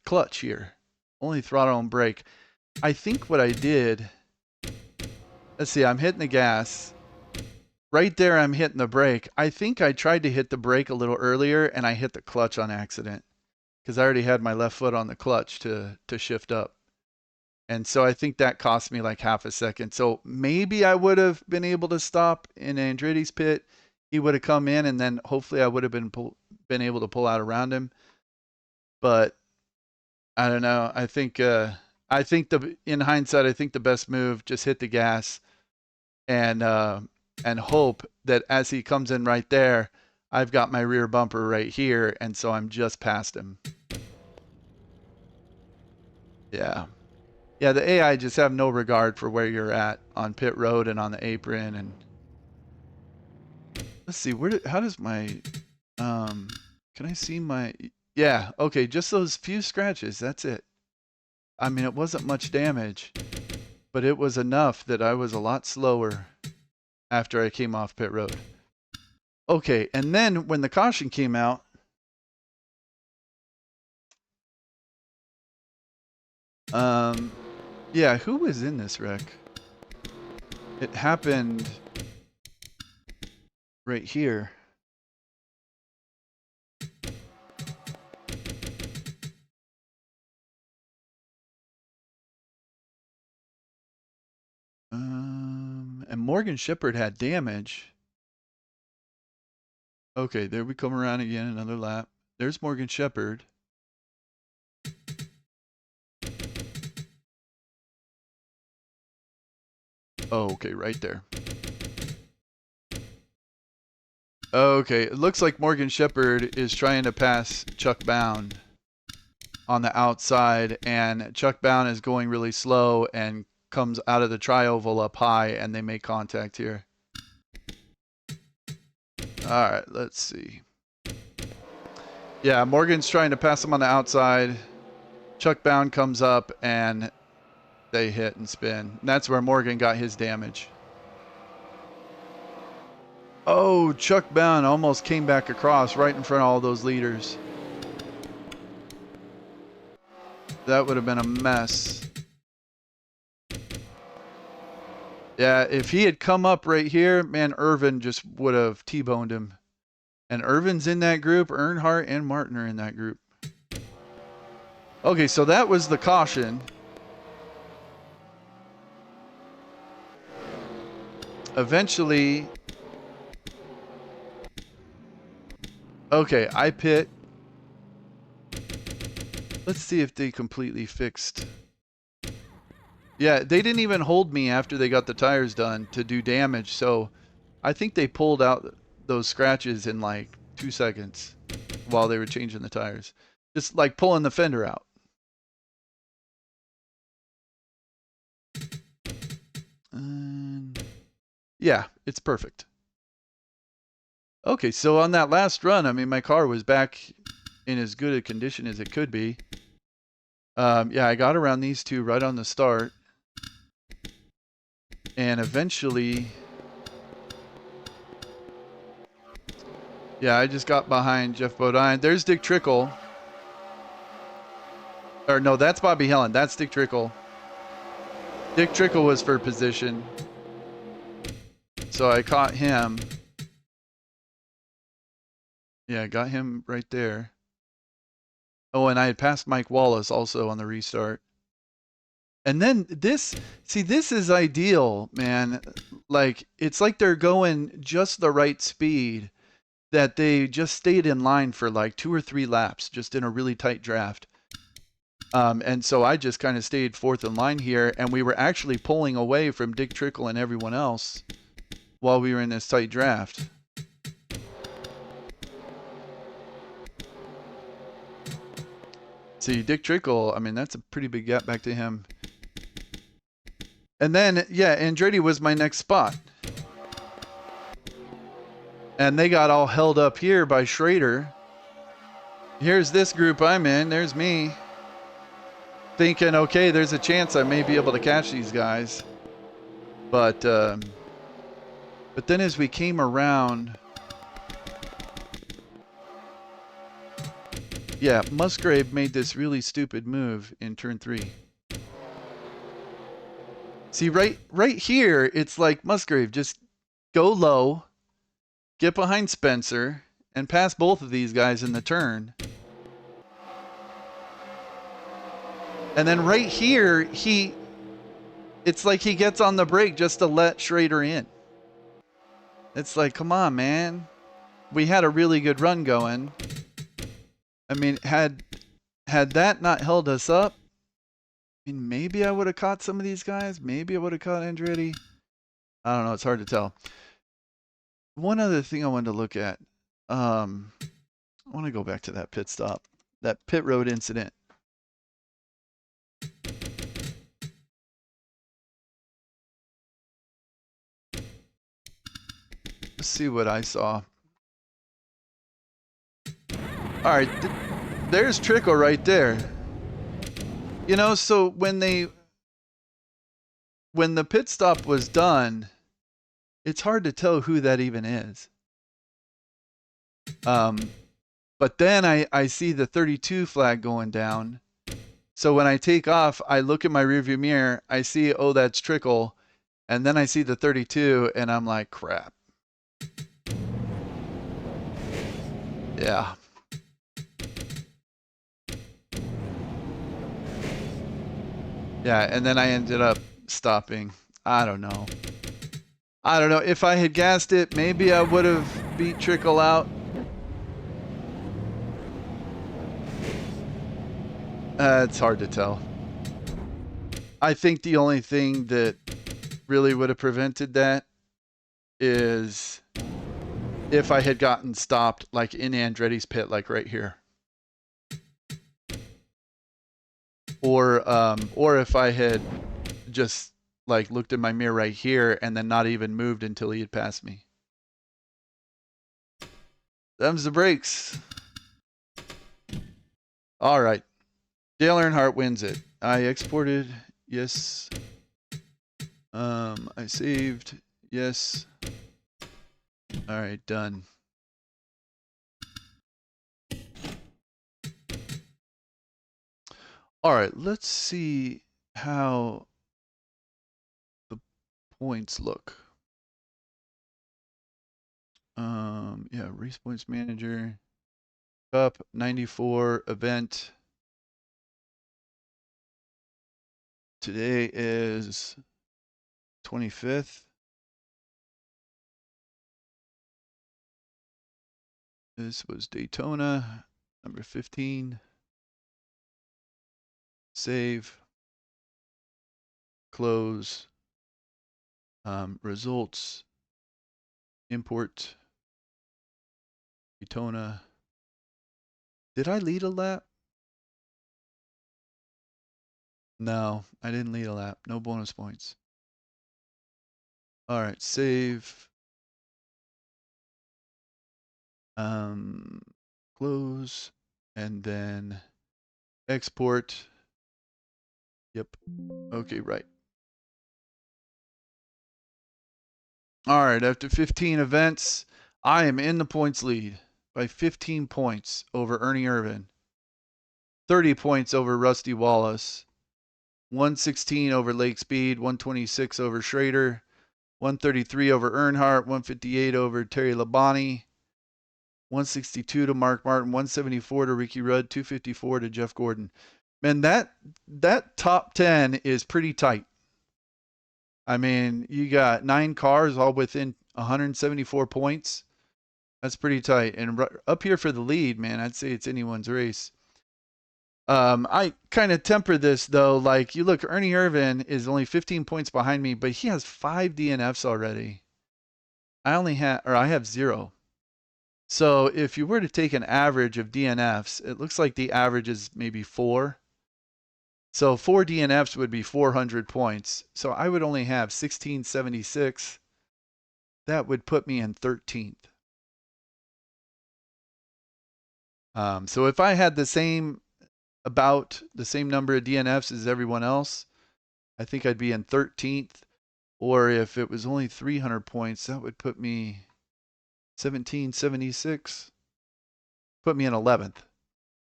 clutch here, only throttle and brake. I think what I did, let's see, I'm hitting the gas. Right there, I'm hitting the brake. I think I tried to hit the brake a little earlier, and I hit the clutch on accident because I already had my left foot on the clutch to shift up. And so I think that cost me like half a second. So maybe I would have been able to stop in Andretti's pit. He would have come in, and then hopefully I would have been able to pull out around him. But I don't know. I think in hindsight, I think the best move, just hit the gas and hope that as he comes in right there, I've got my rear bumper right here, and so I'm just past him. Yeah. Yeah, the AI just have no regard for where you're at on pit road and on the apron. And let's see, how does my, can I see my, yeah, okay, just those few scratches, that's it. I mean, it wasn't much damage, but it was enough that I was a lot slower after I came off pit road. Okay, and then when the caution came out, yeah, who was in this wreck? It happened right here. And Morgan Shepherd had damage. Okay, there we come around again, another lap. There's Morgan Shepherd. Oh, okay, right there. Okay, it looks like Morgan Shepherd is trying to pass Chuck Bound on the outside, and Chuck Bound is going really slow and comes out of the tri-oval up high, and they make contact here. All right, let's see. Yeah, Morgan's trying to pass him on the outside. Chuck Bound comes up, and they hit and spin. And that's where Morgan got his damage. Oh, Chuck Bound almost came back across right in front of all those leaders. That would have been a mess. Yeah, if he had come up right here, man, Irvin just would have T-boned him. And Irvin's in that group. Earnhardt and Martin are in that group. Okay, so that was the caution. Eventually, okay, I pit. Let's see if they completely fixed. Yeah, they didn't even hold me after they got the tires done to do damage. So I think they pulled out those scratches in like 2 seconds while they were changing the tires. Just like pulling the fender out. And yeah, it's perfect. Okay, so on that last run, I mean, my car was back in as good a condition as it could be. Yeah, I got around these two right on the start. And eventually, yeah, I just got behind Jeff Bodine. There's Dick Trickle. Or no, that's Bobby Helen. That's Dick Trickle. Dick Trickle was for position. So I caught him. Yeah, I got him right there. Oh, and I had passed Mike Wallace also on the restart. And then this, see, this is ideal, man. Like, it's like they're going just the right speed, that they just stayed in line for like 2 or 3 laps, just in a really tight draft. And so I just kind of stayed fourth in line here, and we were actually pulling away from Dick Trickle and everyone else while we were in this tight draft. See, Dick Trickle, I mean, that's a pretty big gap back to him. And then, yeah, Andretti was my next spot. And they got all held up here by Schrader. Here's this group I'm in. There's me. Thinking, okay, there's a chance I may be able to catch these guys. But then as we came around, yeah, Musgrave made this really stupid move in turn 3. See, right here, it's like Musgrave, just go low, get behind Spencer, and pass both of these guys in the turn. And then right here, it's like he gets on the brake just to let Schrader in. It's like, come on, man. We had a really good run going. I mean, had that not held us up, I mean, maybe I would have caught some of these guys. Maybe I would have caught Andretti. I don't know. It's hard to tell. One other thing I wanted to look at. I want to go back to that pit stop, that pit road incident. Let's see what I saw. All right, there's Trickle right there. You know, so when the pit stop was done, it's hard to tell who that even is. But then I see the 32 flag going down. So when I take off, I look at my rearview mirror, I see, oh, that's Trickle, and then I see the 32, and I'm like, crap. Yeah. Yeah, and then I ended up stopping. I don't know. If I had gassed it, maybe I would have beat Trickle out. It's hard to tell. I think the only thing that really would have prevented that is if I had gotten stopped like in Andretti's pit, like right here. Or if I had just like looked in my mirror right here and then not even moved until he had passed me. Them's the brakes. All right. Dale Earnhardt wins it. I exported. Yes. I saved. Yes. All right, done. All right, let's see how the points look. Yeah, race points manager. Cup 94 event. Today is 25th. This was Daytona, number 15. Save. Close. Results. Import. Daytona. Did I lead a lap? No, I didn't lead a lap. No bonus points. All right, save. Close, and then export. Yep. Okay, right. All right, after 15 events, I am in the points lead by 15 points over Ernie Irvan, 30 points over Rusty Wallace, 116 over Lake Speed, 126 over Schrader, 133 over Earnhardt, 158 over Terry Labonte, 162 to Mark Martin, 174 to Ricky Rudd, 254 to Jeff Gordon. Man, that top 10 is pretty tight. I mean, you got 9 cars all within 174 points. That's pretty tight. And up here for the lead, man, I'd say it's anyone's race. I kind of temper this though. Like you look, Ernie Irvan is only 15 points behind me, but he has 5 DNFs already. I have 0. So if you were to take an average of DNFs, it looks like the average is maybe 4. So 4 DNFs would be 400 points. So I would only have 1676. That would put me in 13th. So if I had about the same number of DNFs as everyone else, I think I'd be in 13th. Or if it was only 300 points, that would put me 1776, put me in 11th.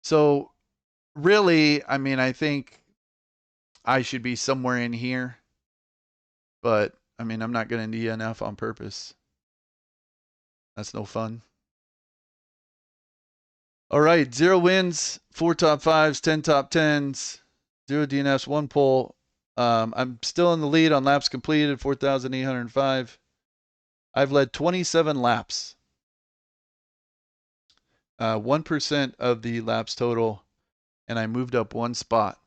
So really, I mean, I think I should be somewhere in here. But, I mean, I'm not going to DNF on purpose. That's no fun. All right, 0 wins, 4 top 5s, 10 top 10s, 0 DNFs, 1 pole. I'm still in the lead on laps completed, 4,805. I've led 27 laps. 1% of the laps total, and I moved up 1 spot.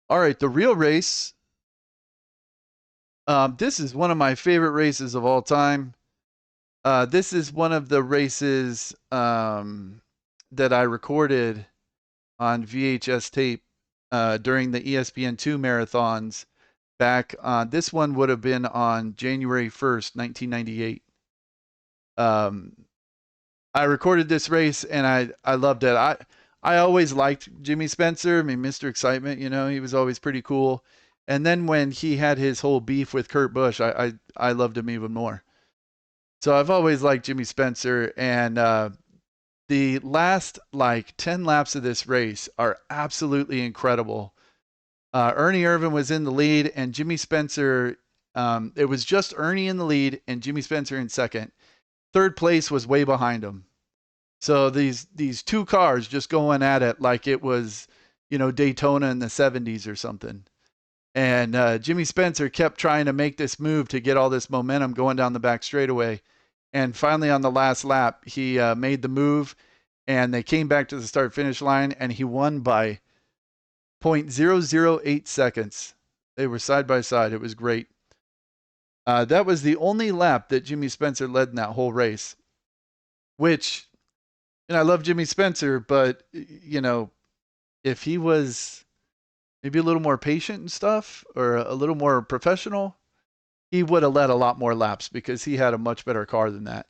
All right, the real race. This is one of my favorite races of all time. This is one of the races that I recorded on VHS tape during the ESPN2 marathons back on. This one would have been on January 1st, 1998. I recorded this race and I loved it. I always liked Jimmy Spencer. I mean, Mr. Excitement, you know, he was always pretty cool. And then when he had his whole beef with Kurt Busch, I loved him even more. So I've always liked Jimmy Spencer, and the last like 10 laps of this race are absolutely incredible. Ernie Irvan was in the lead, and Jimmy Spencer, it was just Ernie in the lead and Jimmy Spencer in second. Third place was way behind him. So these 2 cars just going at it like it was, you know, Daytona in the 70s or something. And Jimmy Spencer kept trying to make this move to get all this momentum going down the back straightaway. And finally, on the last lap, he made the move, and they came back to the start-finish line, and he won by 0.008 seconds. They were side by side. It was great. That was the only lap that Jimmy Spencer led in that whole race, which, and I love Jimmy Spencer, but, you know, if he was maybe a little more patient and stuff, or a little more professional, he would have led a lot more laps because he had a much better car than that.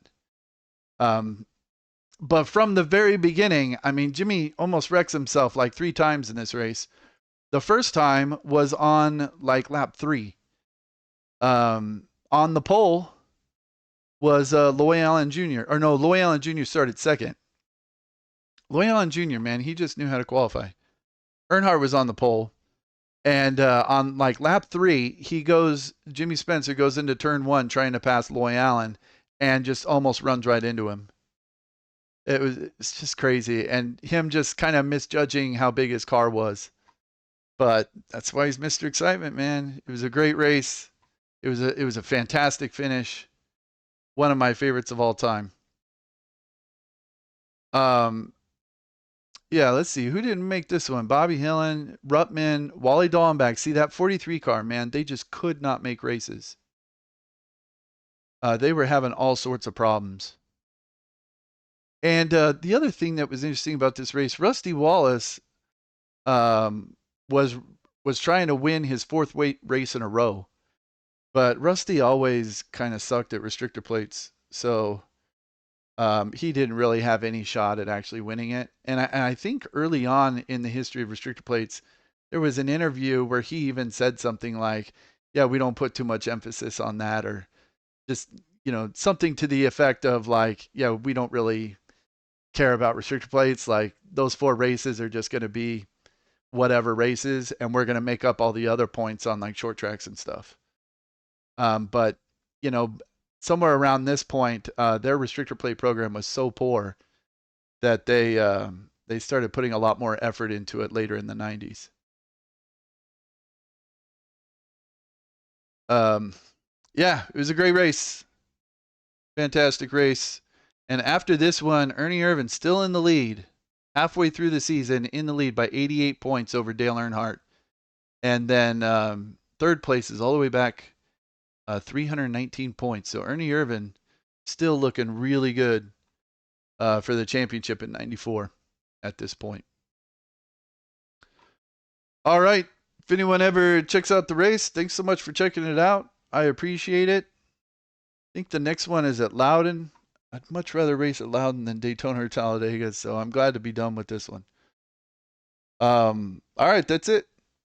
But from the very beginning, I mean, Jimmy almost wrecks himself like 3 times in this race. The first time was on like lap 3. On the pole was Loy Allen Jr. Or no, Loy Allen Jr. started second. Loy Allen Jr., man, he just knew how to qualify. Earnhardt was on the pole. And on like lap 3, Jimmy Spencer goes into turn 1 trying to pass Loy Allen and just almost runs right into him. It's just crazy. And him just kind of misjudging how big his car was. But that's why he's Mr. Excitement, man. It was a great race. It was a fantastic finish. One of my favorites of all time. Yeah, let's see. Who didn't make this one? Bobby Hillin, Ruttman, Wally Dallenbach. See, that 43 car, man, they just could not make races. They were having all sorts of problems. And the other thing that was interesting about this race, Rusty Wallace was trying to win his 4th race in a row. But Rusty always kind of sucked at restrictor plates. So He didn't really have any shot at actually winning it. And I think early on in the history of restrictor plates, there was an interview where he even said something like, yeah, we don't put too much emphasis on that, or just, something to the effect of like, yeah, we don't really care about restrictor plates. Like those 4 races are just going to be whatever races, and we're going to make up all the other points on like short tracks and stuff. But, you know, somewhere around this point, their restrictor plate program was so poor that they started putting a lot more effort into it later in the 90s. Um, yeah, it was a great race. Fantastic race. And after this one, Ernie Irvan still in the lead, halfway through the season, in the lead by 88 points over Dale Earnhardt. And then third place is all the way back 319 points. So Ernie Irvan still looking really good for the championship in 94 at this point. All right. If anyone ever checks out the race, thanks so much for checking it out. I appreciate it. I think the next one is at Loudon. I'd much rather race at Loudon than Daytona or Talladega, so I'm glad to be done with this one. All right, that's it.